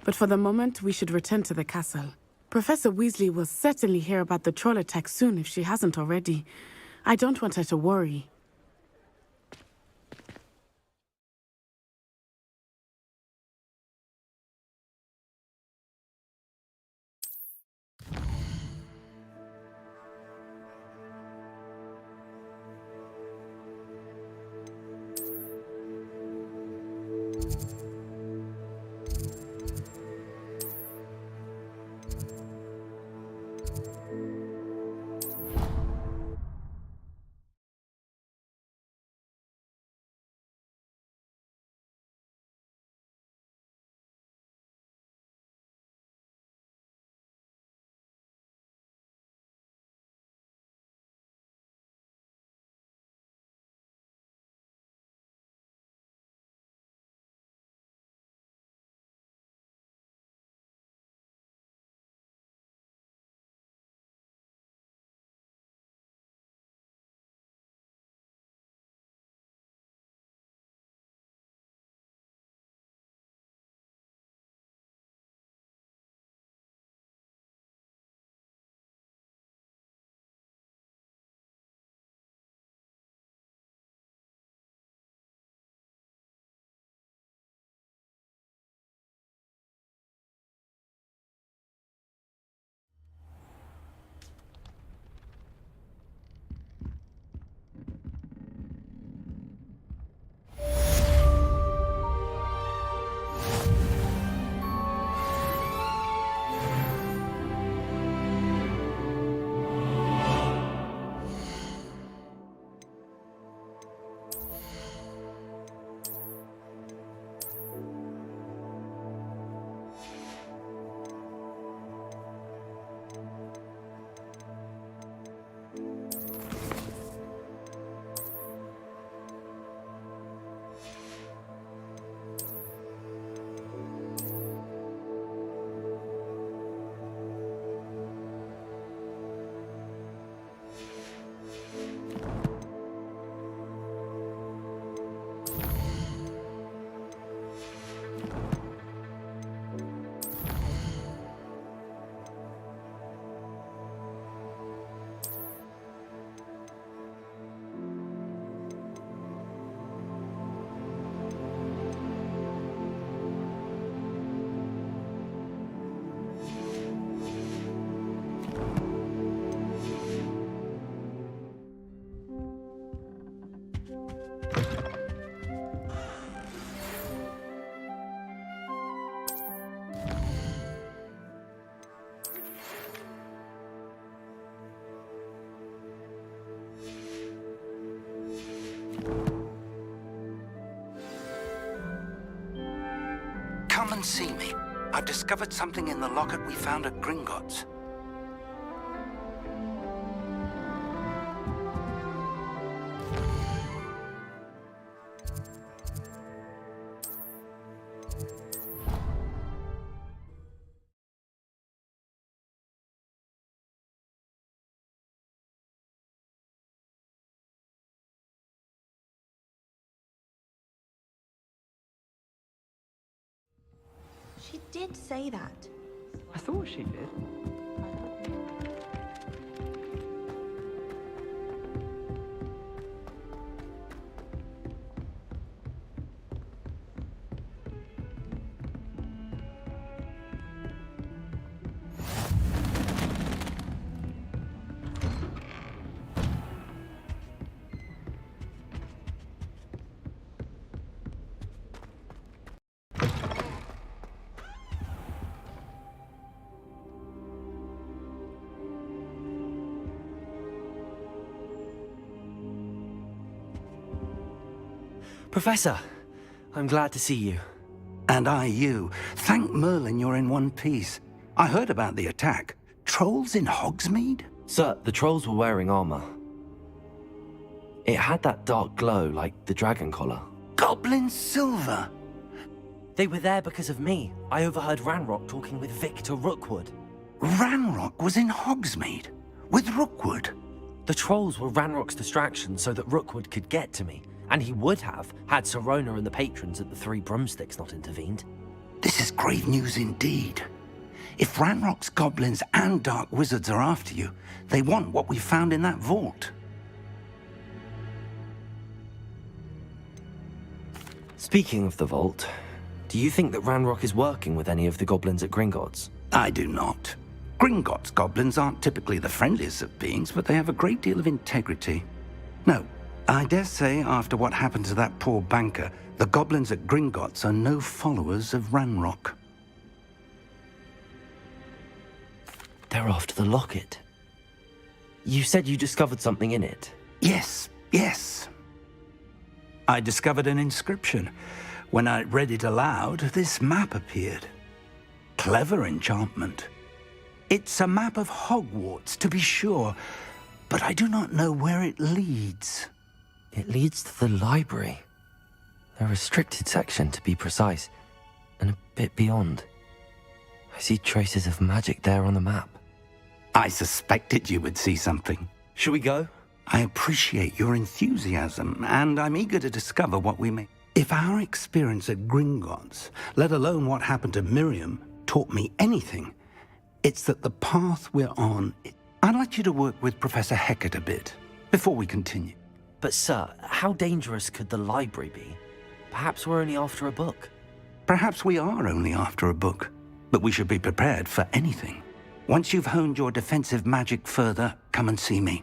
S9: But for the moment, we should return to the castle. Professor Weasley will certainly hear about the troll attack soon if she hasn't already. I don't want her to worry.
S4: and see me. I've discovered something in the locket we found at Gringotts.
S17: She did say that.
S16: I thought she did.
S1: Professor, I'm glad to see you.
S4: And I you. Thank Merlin you're in one piece. I heard about the attack. Trolls in Hogsmeade?
S1: Sir, the trolls were wearing armor. It had that dark glow like the dragon collar.
S4: Goblin silver!
S1: They were there because of me. I overheard Ranrock talking with Victor Rookwood.
S4: Ranrock was in Hogsmeade? With Rookwood?
S1: The trolls were Ranrock's distraction so that Rookwood could get to me. And he would have, had Sirona and the patrons at the Three Broomsticks not intervened.
S4: This is grave news indeed. If Ranrock's goblins and dark wizards are after you, they want what we found in that vault.
S1: Speaking of the vault, do you think that Ranrock is working with any of the goblins at Gringotts?
S4: I do not. Gringotts goblins aren't typically the friendliest of beings, but they have a great deal of integrity. No, I dare say after what happened to that poor banker, the goblins at Gringotts are no followers of Ranrock.
S1: They're after the locket. You said you discovered something in it.
S4: Yes, yes. I discovered an inscription. When I read it aloud, this map appeared. Clever enchantment. It's a map of Hogwarts, to be sure, but I do not know where it leads.
S1: It leads to the library. The restricted section, to be precise, and a bit beyond. I see traces of magic there on the map.
S4: I suspected you would see something.
S1: Shall we go?
S4: I appreciate your enthusiasm, and I'm eager to discover what we may. If our experience at Gringotts, let alone what happened to Miriam, taught me anything, it's that the path we're on... I'd like you to work with Professor Hecat a bit, before we continue.
S1: But sir, how dangerous could the library be? Perhaps we're only after a book.
S4: Perhaps we are only after a book, but we should be prepared for anything. Once you've honed your defensive magic further, come and see me.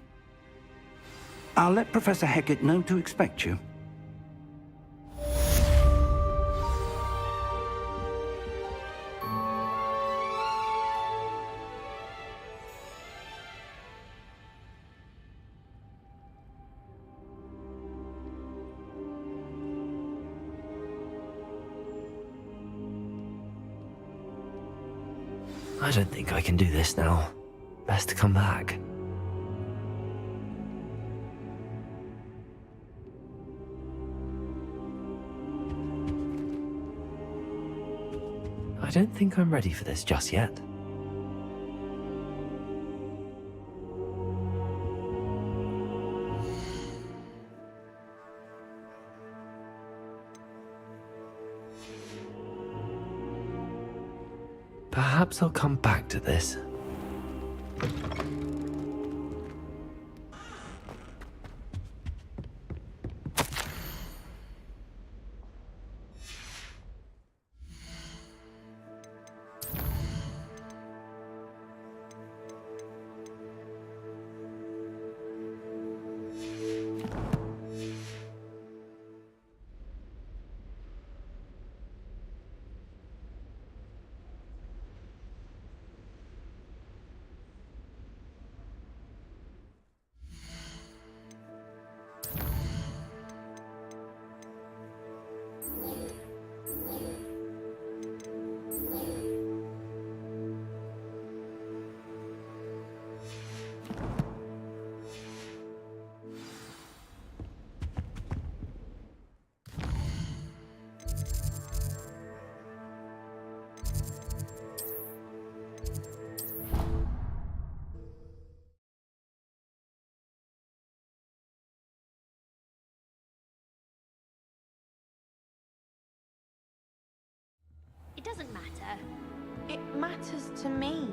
S4: I'll let Professor Hecat know to expect you.
S1: I don't think I can do this now. Best to come back. I don't think I'm ready for this just yet. Perhaps I'll come back to this.
S11: doesn't matter.
S17: It matters to me.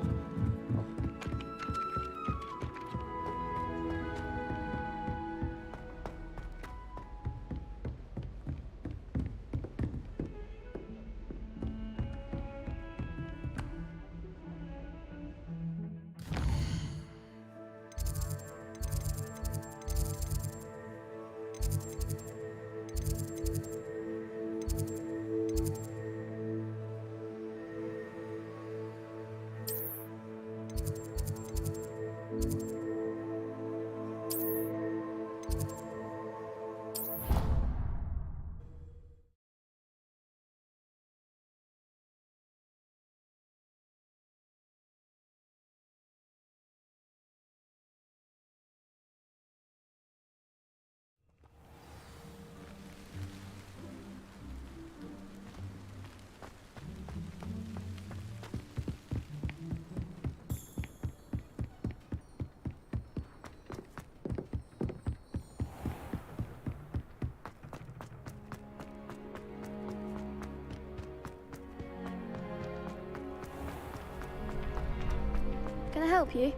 S5: Can I help you?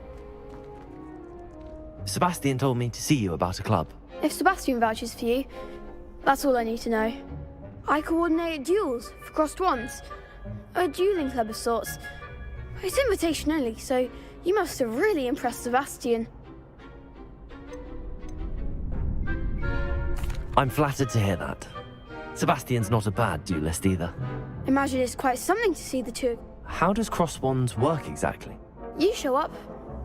S1: Sebastian told me to see you about a club.
S5: If Sebastian vouches for you, that's all I need to know. I coordinate duels for crossed wands. A dueling club of sorts. It's invitation only, so you must have really impressed Sebastian.
S1: I'm flattered to hear that. Sebastian's not a bad duelist either.
S5: Imagine it's quite something to see the two.
S1: How does cross wands work exactly?
S5: You show up,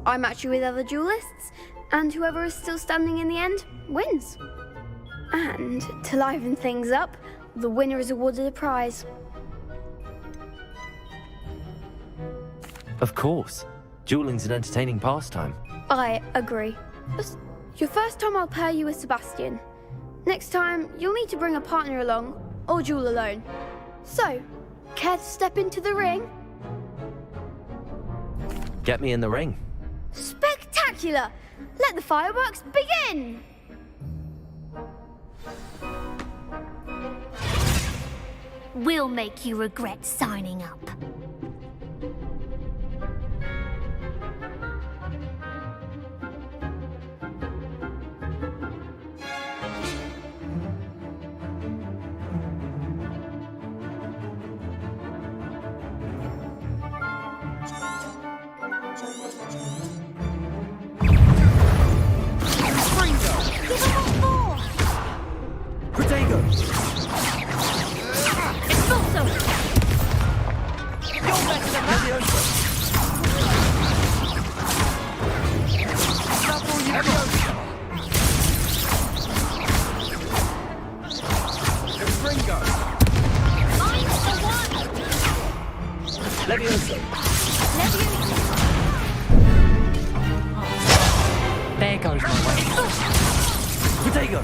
S5: I match you with other duelists, and whoever is still standing in the end wins. And to liven things up, the winner is awarded a prize.
S1: Of course. Dueling's an entertaining pastime.
S5: I agree. Your first time I'll pair you with Sebastian. Next time, you'll need to bring a partner along, or duel alone. So, care to step into the ring?
S1: Get me in the ring.
S5: Spectacular! Let the fireworks begin!
S11: We'll make you regret signing up.
S3: There goes my way.
S1: Potato!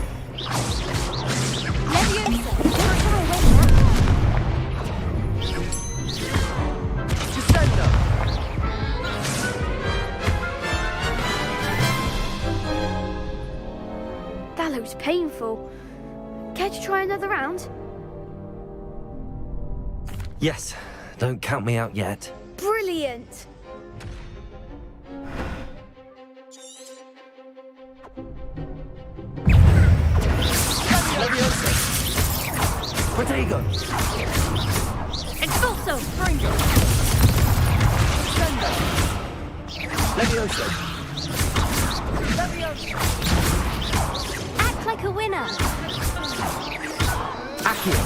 S5: That looks painful. Care to try another round?
S1: Yes, don't count me out yet.
S5: Brilliant!
S1: Potato!
S11: Expulso!
S3: Fringo!
S1: Levioso!
S11: Act like a winner!
S1: Accio!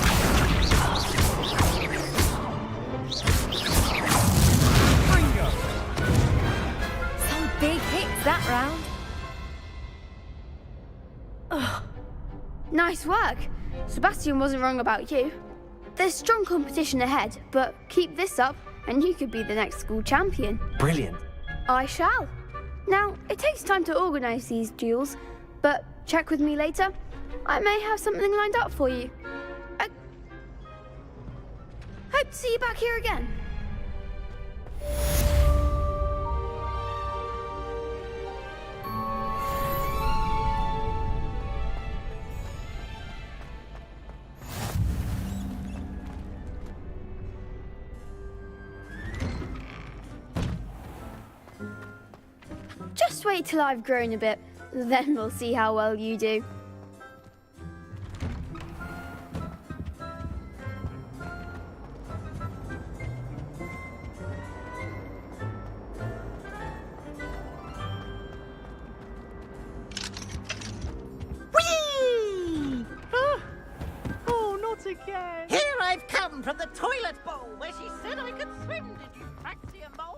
S5: Some big hits that round. Ugh. Nice work. Sebastian wasn't wrong about you. There's strong competition ahead, but keep this up and you could be the next school champion.
S1: Brilliant.
S5: I shall. Now, it takes time to organise these duels, but check with me later. I may have something lined up for you. Hope to see you back here again. Just wait till I've grown a bit, then we'll see how well you do.
S18: Whee! Oh, not again. Here I've come from the toilet bowl where she said I could swim. Did you practice a mole?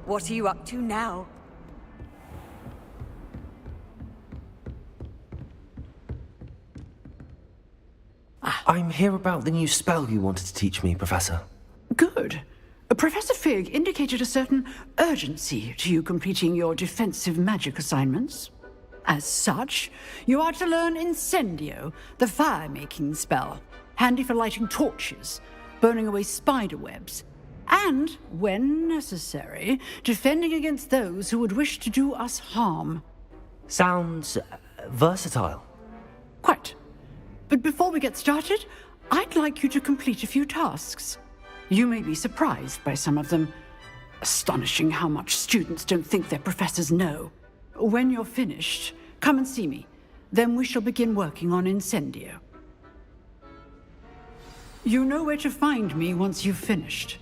S12: What are you up to now?
S1: I'm here about the new spell you wanted to teach me, Professor.
S6: Good. Professor Fig indicated a certain urgency to you completing your defensive magic assignments. As such, you are to learn Incendio, the fire-making spell, handy for lighting torches, burning away spider webs, and, when necessary, defending against those who would wish to do us harm.
S1: Sounds versatile.
S6: Quite. But before we get started, I'd like you to complete a few tasks. You may be surprised by some of them. Astonishing how much students don't think their professors know. When you're finished, come and see me. Then we shall begin working on Incendio. You know where to find me once you've finished.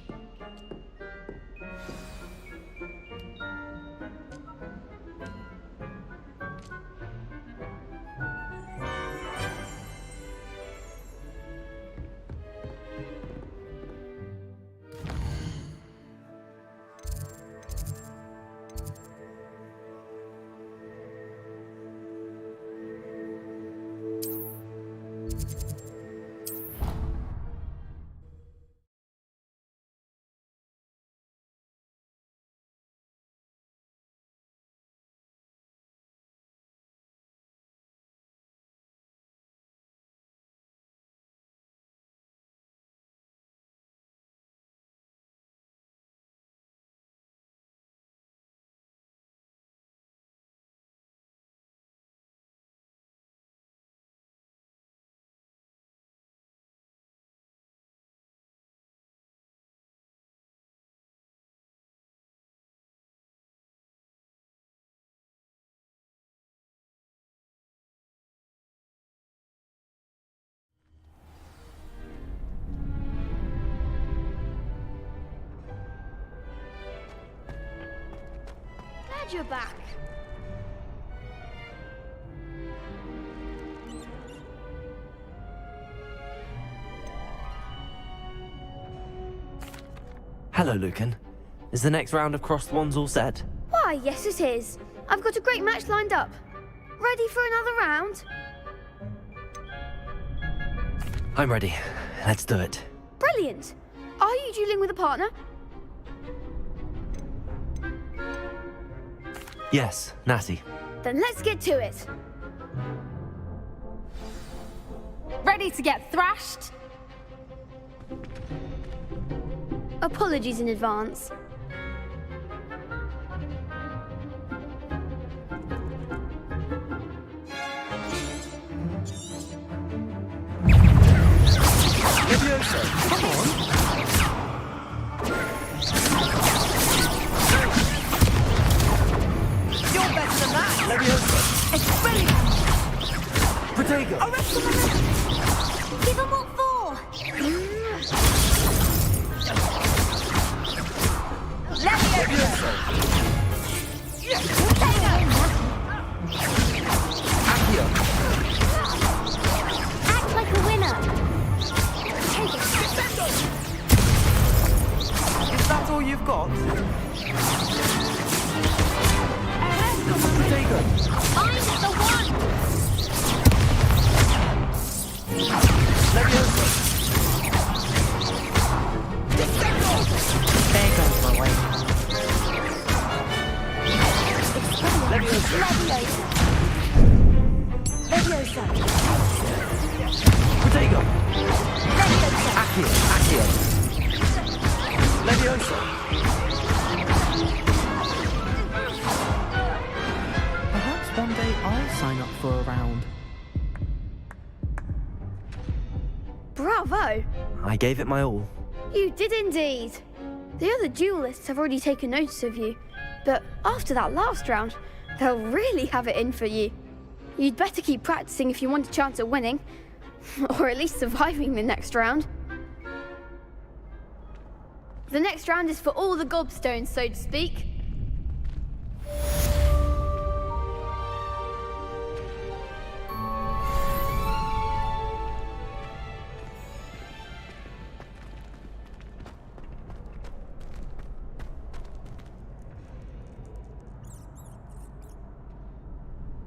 S5: Glad you're back.
S1: Hello, Lucan. Is the next round of crossed wands all set?
S5: Why, yes it is. I've got a great match lined up. Ready for another round?
S1: I'm ready. Let's do it.
S5: Brilliant. Are you dueling with a partner?
S1: Yes, Natty.
S5: Then let's get to it.
S14: Ready to get thrashed?
S5: Apologies in advance.
S1: Come on.
S18: You're better than that! Expelliarmus!
S1: Protego!
S15: Give them what for!
S13: you've got?
S15: Find the one!
S13: Leviosa!
S18: There goes my way.
S13: Leviosa!
S15: Leviosa!
S13: Protego!
S15: Leviosa!
S13: Accio! Leviosa!
S3: Perhaps one day I'll sign up for a round.
S5: Bravo!
S1: I gave it my all.
S5: You did indeed. The other duelists have already taken notice of you, but after that last round, they'll really have it in for you. You'd better keep practicing if you want a chance at winning, or at least surviving the next round. The next round is for all the gobstones, so to speak.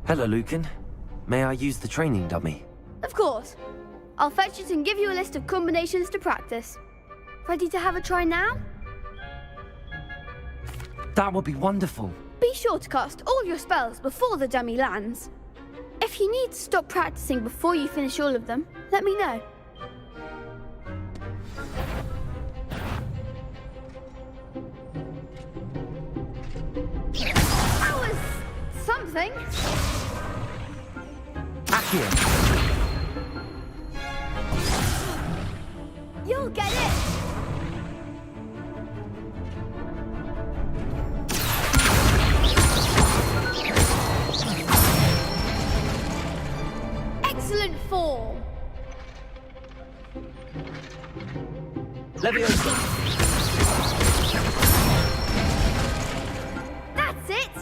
S1: Hello, Lucan. May I use the training dummy?
S5: Of course. I'll fetch it and give you a list of combinations to practice. Ready to have a try now?
S1: That would be wonderful.
S5: Be sure to cast all your spells before the dummy lands. If you need to stop practicing before you finish all of them, let me know. That was something.
S1: Accio!
S5: You'll get it. Excellent form.
S13: Leviosa!
S5: That's it.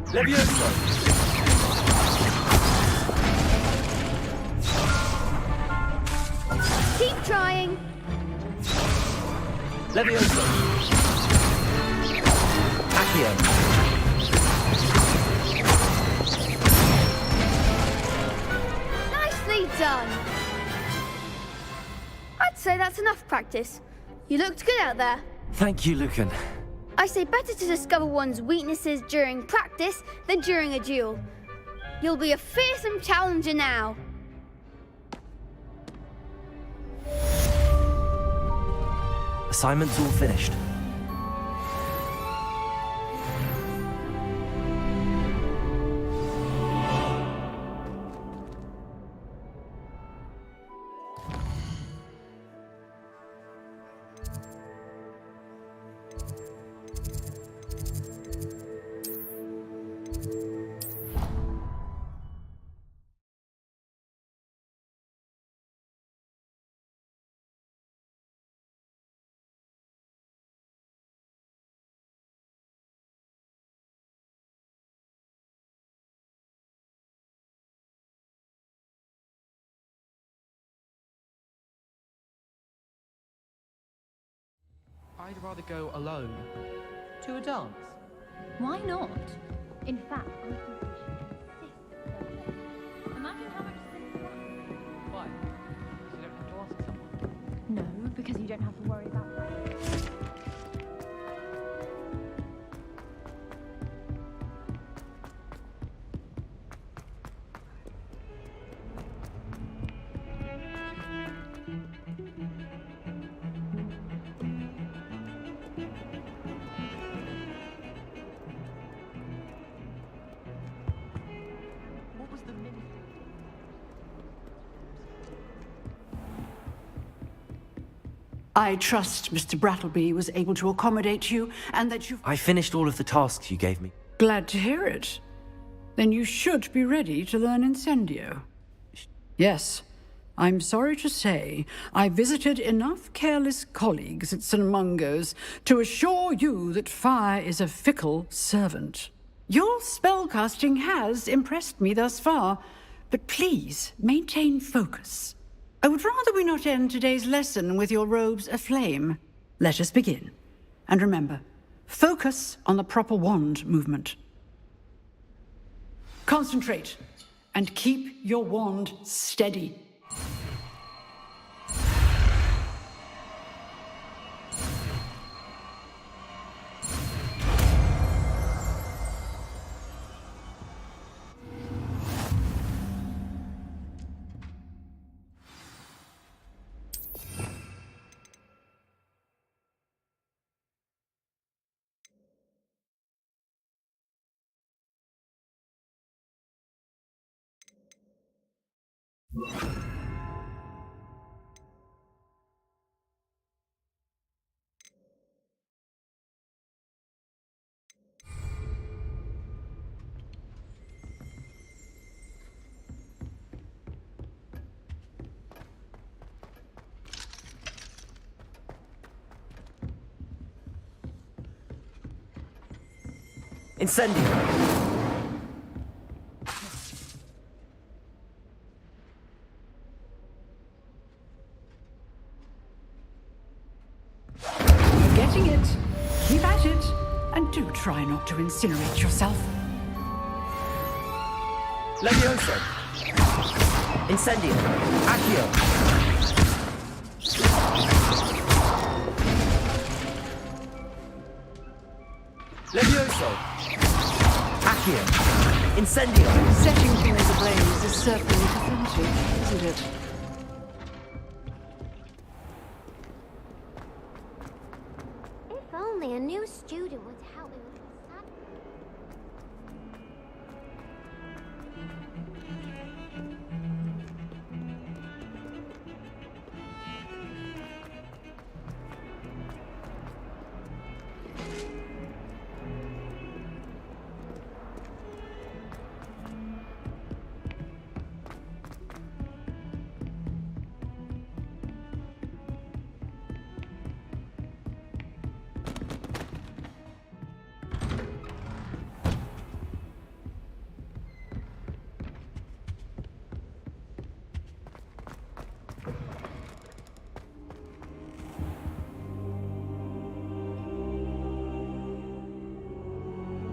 S13: Leviosa!
S5: Keep trying.
S13: Leviosa!
S1: Accio!
S5: Nicely done. I'd say that's enough practice. You looked good out there.
S1: Thank you, Lucan.
S5: I say better to discover one's weaknesses during practice than during a duel. You'll be a fearsome challenger now.
S1: Assignment's all finished.
S3: I'd rather go alone. To a dance.
S11: Why not? In fact, I think we should insist. Imagine how much simpler that would be.
S3: Why? Because you don't have to ask someone.
S11: No, because you don't have to worry about that.
S3: What was the minute?
S6: I trust Mr. Brattleby was able to accommodate you and that you've...
S1: I finished all of the tasks you gave me.
S6: Glad to hear it. Then you should be ready to learn Incendio. Yes, I'm sorry to say I visited enough careless colleagues at St. Mungo's to assure you that fire is a fickle servant. Your spellcasting has impressed me thus far, but please maintain focus. I would rather we not end today's lesson with your robes aflame. Let us begin. And remember, focus on the proper wand movement. Concentrate, and keep your wand steady.
S13: Incendio!
S6: You're getting it. Keep at it. And do try not to incinerate yourself.
S13: Levioso! Incendio! Accio! Levioso! Accio! Incendio!
S6: Setting things ablaze is certainly cathartic, isn't it?
S15: If only a new student would help me with my sad...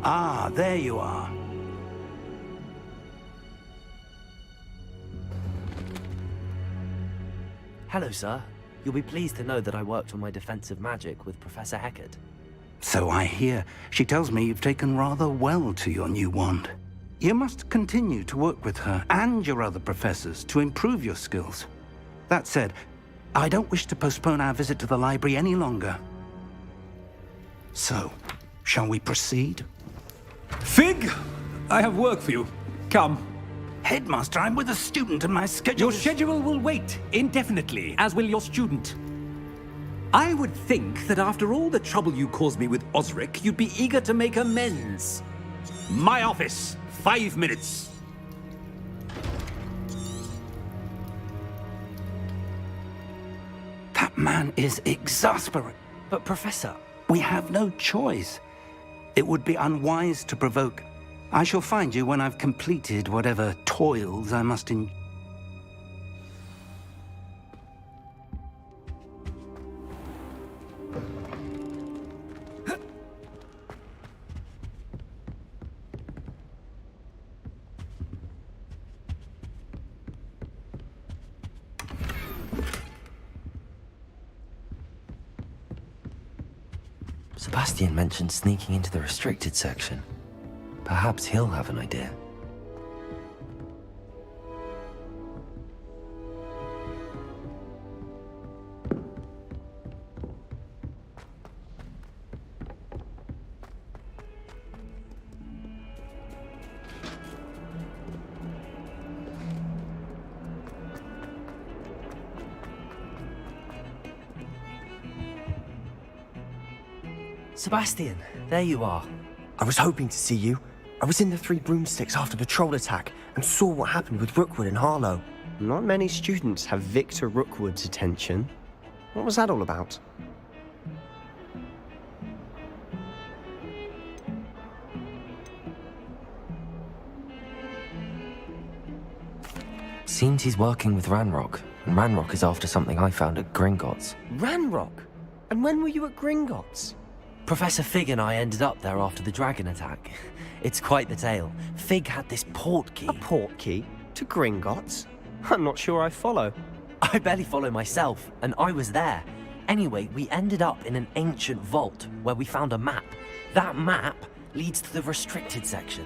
S4: Ah, there you are.
S1: Hello, sir. You'll be pleased to know that I worked on my defensive magic with Professor Heckard.
S4: So I hear. She tells me you've taken rather well to your new wand. You must continue to work with her and your other professors to improve your skills. That said, I don't wish to postpone our visit to the library any longer. So, shall we proceed?
S8: Fig! I have work for you. Come.
S4: Headmaster, I'm with a student and my schedule...
S8: Your schedule will wait indefinitely, as will your student. I would think that after all the trouble you caused me with Osric, you'd be eager to make amends. My office, 5 minutes.
S4: That man is exasperate.
S1: But, Professor...
S4: We have no choice. It would be unwise to provoke. I shall find you when I've completed whatever toils I must endure.
S1: Sebastian mentioned sneaking into the restricted section. Perhaps he'll have an idea. Sebastian, there you are.
S10: I was hoping to see you. I was in the Three Broomsticks after the troll attack and saw what happened with Rookwood and Harlow. Not many students have Victor Rookwood's attention. What was that all about?
S1: Seems he's working with Ranrock. And Ranrock is after something I found at Gringotts.
S10: Ranrock? And when were you at Gringotts?
S1: Professor Fig and I ended up there after the dragon attack. It's quite the tale. Fig had this port key.
S10: A port key? To Gringotts? I'm not sure I follow.
S1: I barely follow myself, and I was there. Anyway, we ended up in an ancient vault where we found a map. That map leads to the restricted section.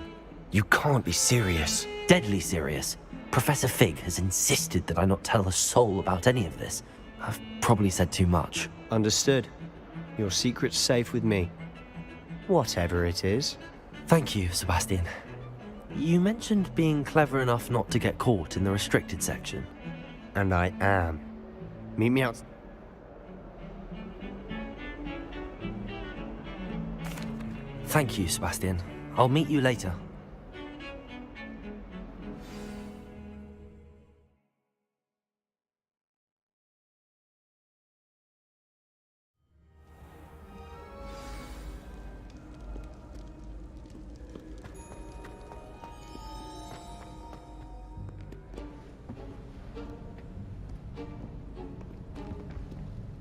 S10: You can't be serious.
S1: Deadly serious. Professor Fig has insisted that I not tell a soul about any of this. I've probably said too much.
S10: Understood. Your secret's safe with me. Whatever it is.
S1: Thank you, Sebastian. You mentioned being clever enough not to get caught in the restricted section.
S10: And I am. Meet me out.
S1: Thank you, Sebastian. I'll meet you later.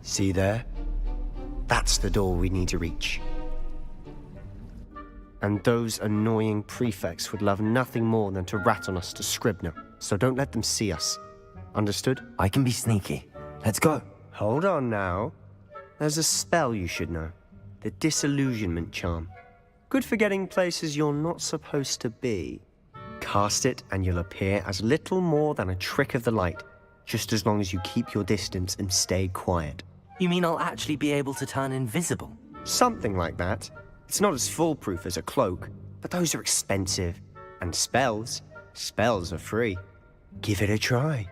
S10: See there? That's the door we need to reach. And those annoying prefects would love nothing more than to rat on us to Scribner, so don't let them see us. Understood?
S1: I can be sneaky. Let's go.
S10: Hold on now. There's a spell you should know. The Disillusionment Charm. Good for getting places you're not supposed to be. Cast it and you'll appear as little more than a trick of the light, just as long as you keep your distance and stay quiet.
S1: You mean I'll actually be able to turn invisible?
S10: Something like that. It's not as foolproof as a cloak, but those are expensive. And spells are free. Give it a try.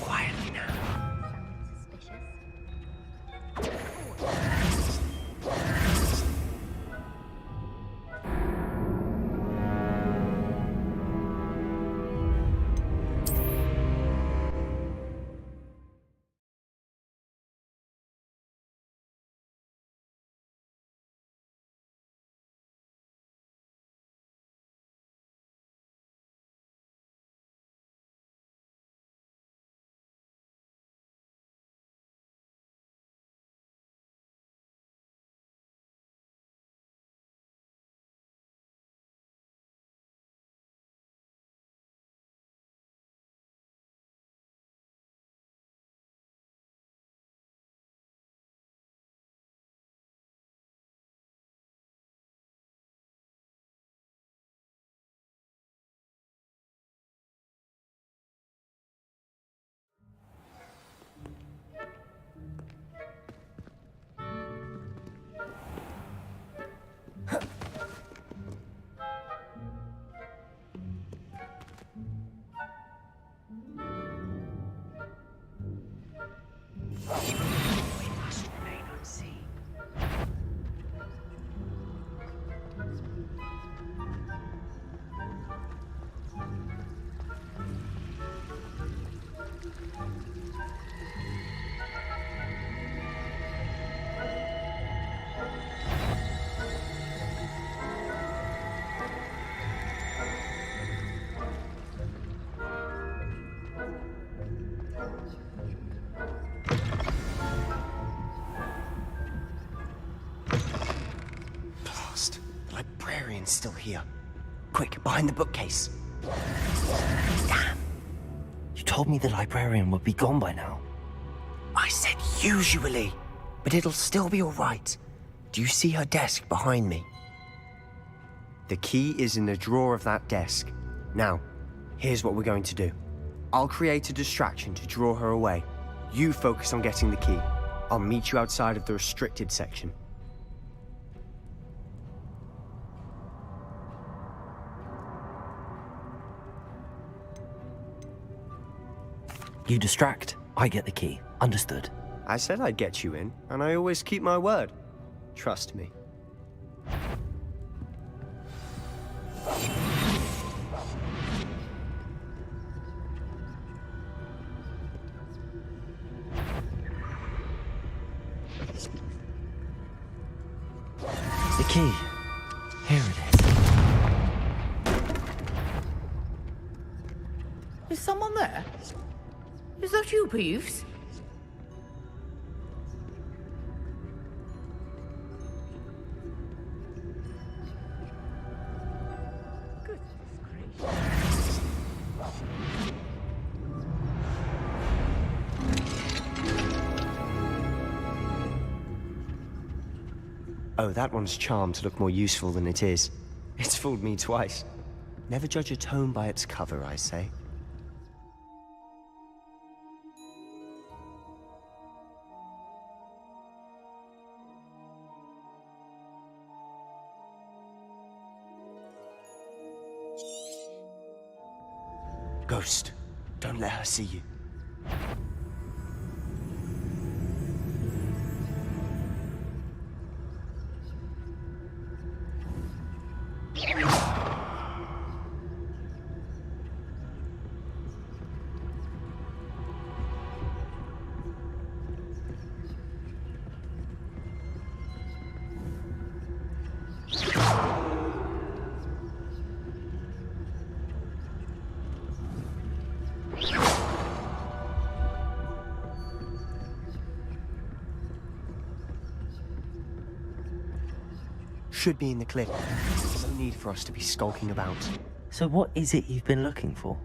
S10: Quietly now. Librarian's still here. Quick, behind the bookcase.
S1: Damn. You told me the librarian would be gone by now.
S10: I said usually, but it'll still be all right. Do you see her desk behind me? The key is in the drawer of that desk. Now, here's what we're going to do. I'll create a distraction to draw her away. You focus on getting the key. I'll meet you outside of the restricted section.
S1: You distract, I get the key. Understood.
S10: I said I'd get you in, and I always keep my word. Trust me.
S1: The key. Here it is.
S18: Is someone there? Is that you, Peeves?
S10: Oh, that one's charmed to look more useful than it is. It's fooled me twice. Never judge a tome by its cover, I say. Ghost, don't let her see you. Should be in the cliff. No need for us to be skulking about.
S1: So what is it you've been looking for?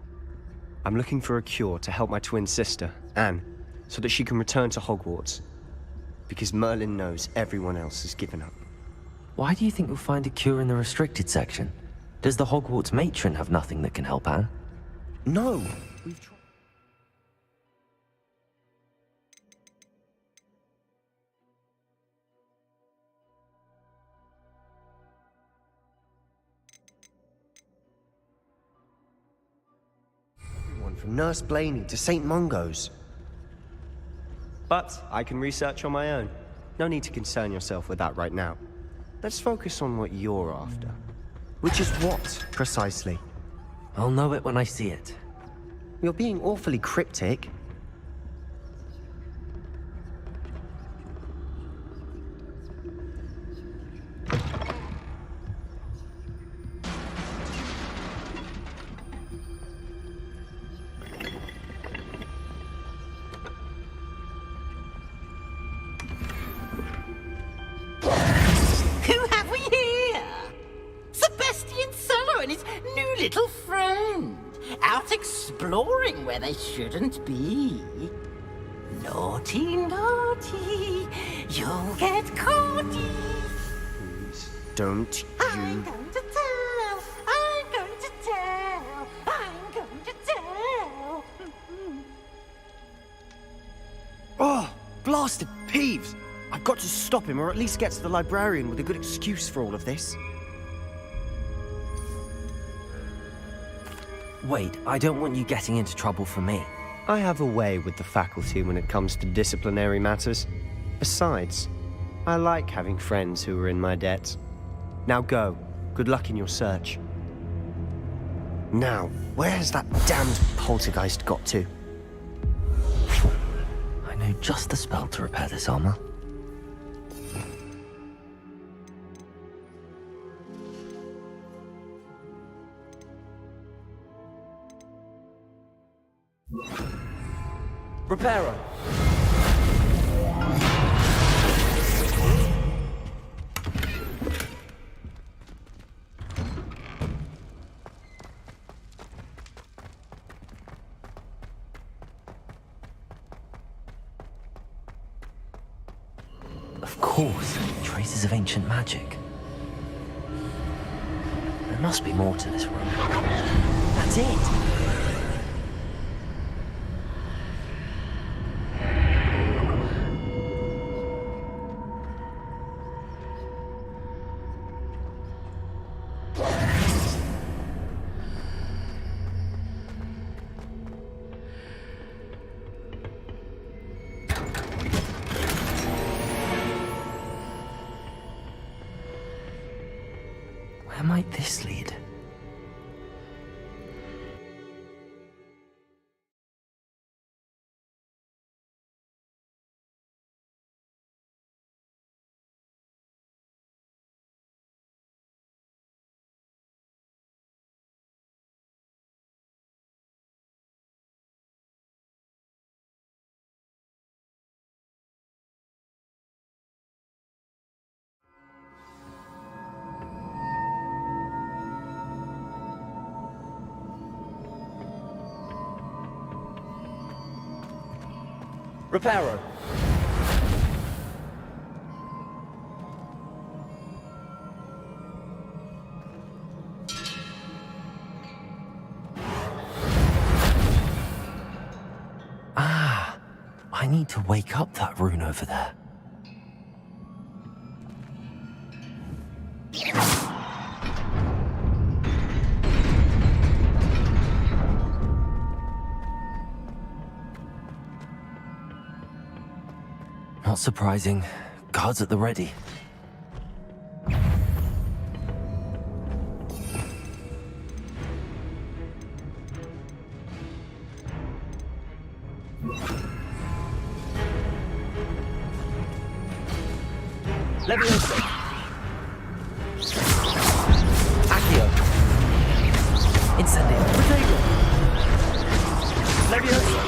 S10: I'm looking for a cure to help my twin sister, Anne, so that she can return to Hogwarts. Because Merlin knows everyone else has given up.
S1: Why do you think you'll find a cure in the restricted section? Does the Hogwarts matron have nothing that can help Anne?
S10: No! We've tried. Everyone from Nurse Blaney to St. Mungo's. But I can research on my own. No need to concern yourself with that right now. Let's focus on what you're after. Which is what, precisely?
S1: I'll know it when I see it.
S10: You're being awfully cryptic.
S18: Who have we here? Sebastian Cello and his new little friend. Out exploring where they shouldn't be. Naughty, naughty. You'll get caughty.
S10: Please, don't
S18: I'm
S10: you...
S18: going to tell. I'm going to tell. I'm going to tell.
S10: Oh, blasted Peeves! I've got to stop him, or at least get to the librarian with a good excuse for all of this.
S1: Wait, I don't want you getting into trouble for me.
S10: I have a way with the faculty when it comes to disciplinary matters. Besides, I like having friends who are in my debt. Now go. Good luck in your search. Now, where has that damned poltergeist got to?
S1: I know just the spell to repair this armor. Reparo. Of course, traces of ancient magic. There must be more to this room. That's it! might this lead?
S7: Reparo.
S1: Ah, I need to wake up that rune over there. Not surprising. Guards at the ready.
S7: Levioso. Accio. Incendio. Protego. Levioso.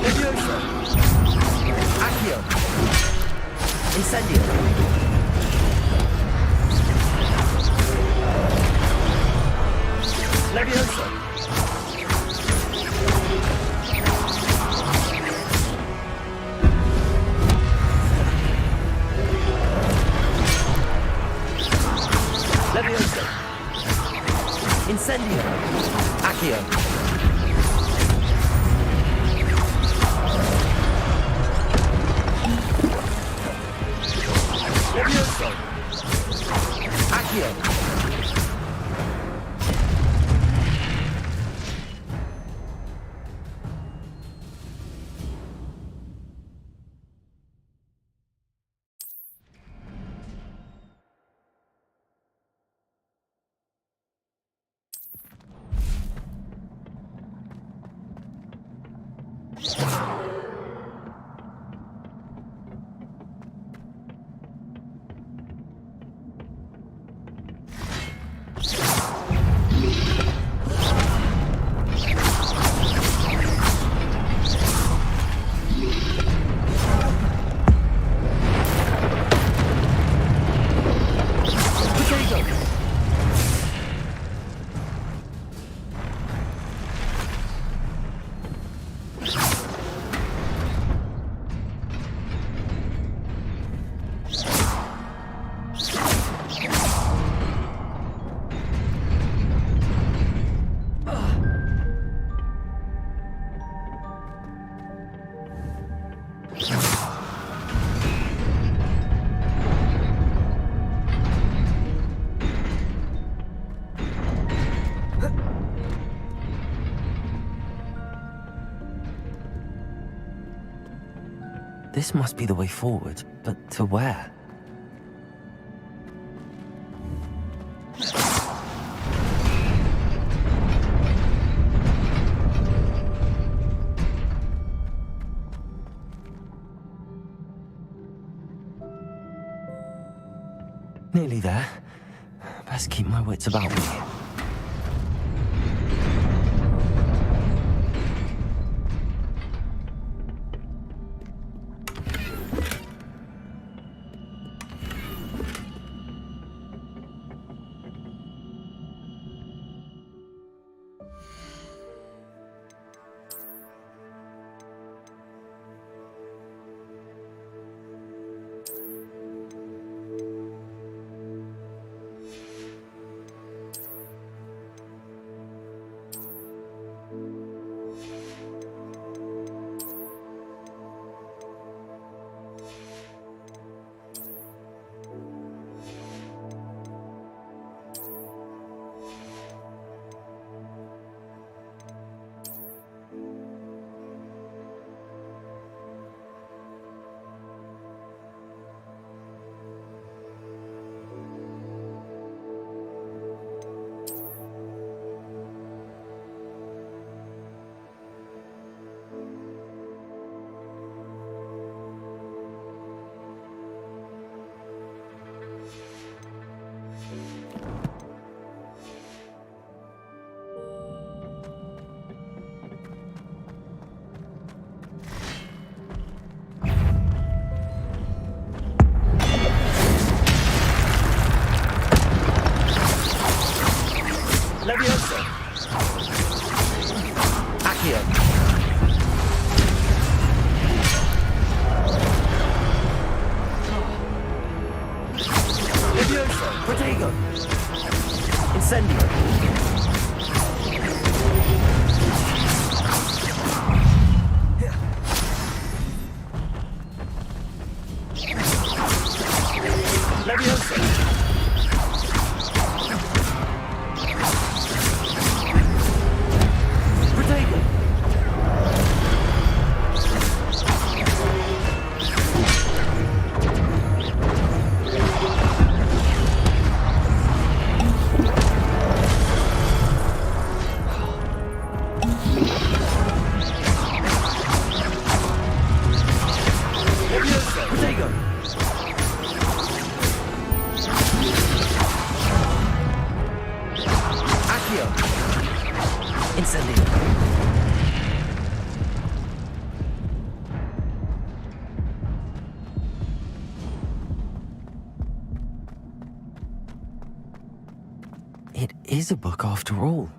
S7: Levioso. Accio. Incendio. Levioso. Levioso. Incendio. Accio. Levioso. Accio.
S1: This must be the way forward, but to where? Nearly there. Best keep my wits about me.
S7: Protego! Incendio! Leviosa! Protego! Leviosa! Protego! Accio! Incendio!
S1: It is a book after all.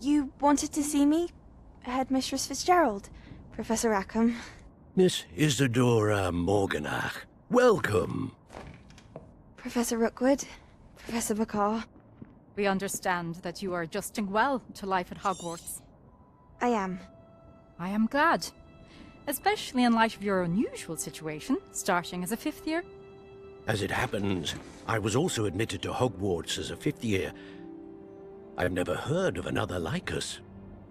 S17: You wanted to see me? Headmistress Fitzgerald? Professor Rackham?
S22: Miss Isadora Morganach, welcome.
S17: Professor Rookwood? Professor Bakar?
S14: We understand that you are adjusting well to life at Hogwarts.
S17: I am.
S14: I am glad. Especially in light of your unusual situation, starting as a 5th year.
S22: As it happens, I was also admitted to Hogwarts as a 5th year. I've never heard of another like us.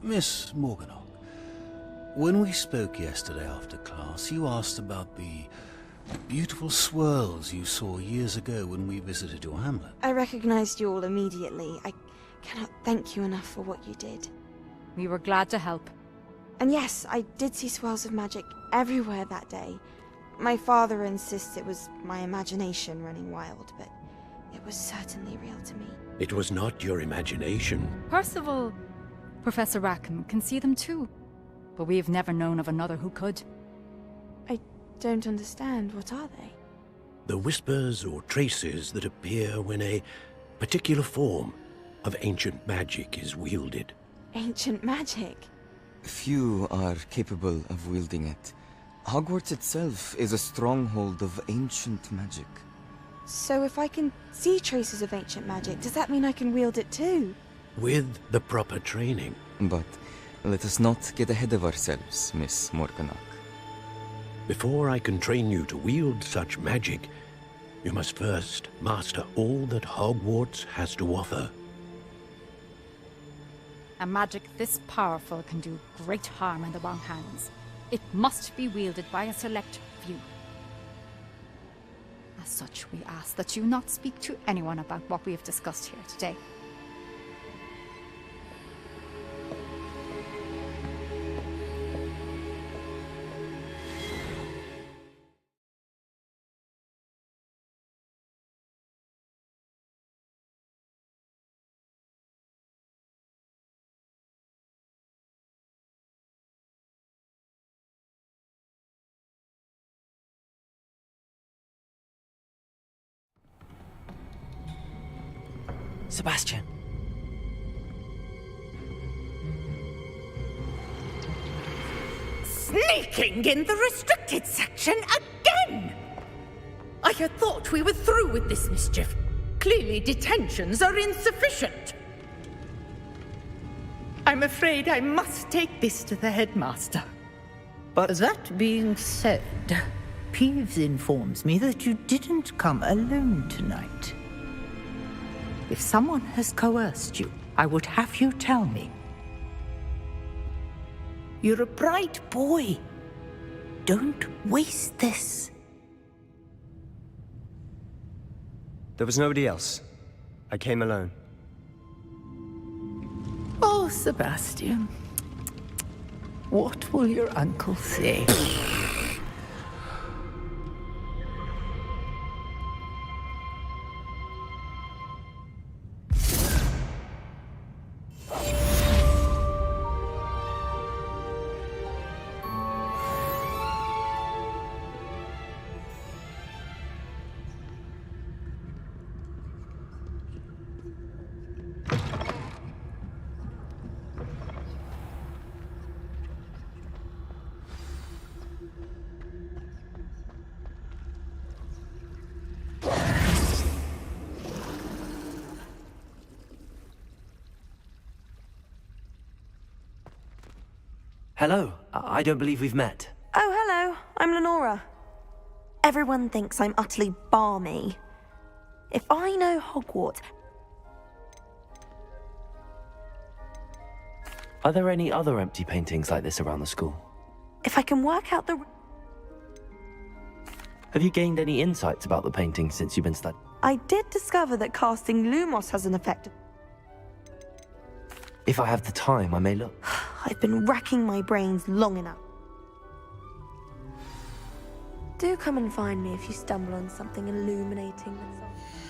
S20: Miss Morganach, when we spoke yesterday after class, you asked about the beautiful swirls you saw years ago when we visited your hamlet.
S17: I recognized you all immediately. I cannot thank you enough for what you did.
S14: We were glad to help.
S17: And yes, I did see swirls of magic everywhere that day. My father insists it was my imagination running wild, but it was certainly real to me.
S22: It was not your imagination.
S14: Percival, Professor Rackham can see them too. But we have never known of another who could.
S17: I don't understand. What are they?
S22: The whispers or traces that appear when a particular form of ancient magic is wielded.
S17: Ancient magic?
S21: Few are capable of wielding it. Hogwarts itself is a stronghold of ancient magic.
S17: So if I can see traces of ancient magic, does that mean I can wield it too?
S22: With the proper training.
S21: But let us not get ahead of ourselves, Miss Morganach.
S2: Before I can train you to wield such magic, you must first master all that Hogwarts has to offer.
S14: A magic this powerful can do great harm in the wrong hands. It must be wielded by a select few. As such, we ask that you not speak to anyone about what we have discussed here today.
S7: Sebastian.
S18: Sneaking in the restricted section again! I had thought we were through with this mischief. Clearly detentions are insufficient. I'm afraid I must take this to the headmaster.
S19: But that being said, Peeves informs me that you didn't come alone tonight. If someone has coerced you, I would have you tell me. You're a bright boy. Don't waste this.
S10: There was nobody else. I came alone.
S19: Oh, Sebastian. What will your uncle say?
S1: Hello. I don't believe we've met.
S23: Oh, hello. I'm Lenora. Everyone thinks I'm utterly balmy. If I know Hogwarts...
S1: Are there any other empty paintings like this around the school?
S23: If I can work out the...
S1: Have you gained any insights about the paintings since you've been studying?
S23: I did discover that casting Lumos has an effect.
S1: If I have the time, I may look.
S23: I've been racking my brains long enough. Do come and find me if you stumble on something illuminating that's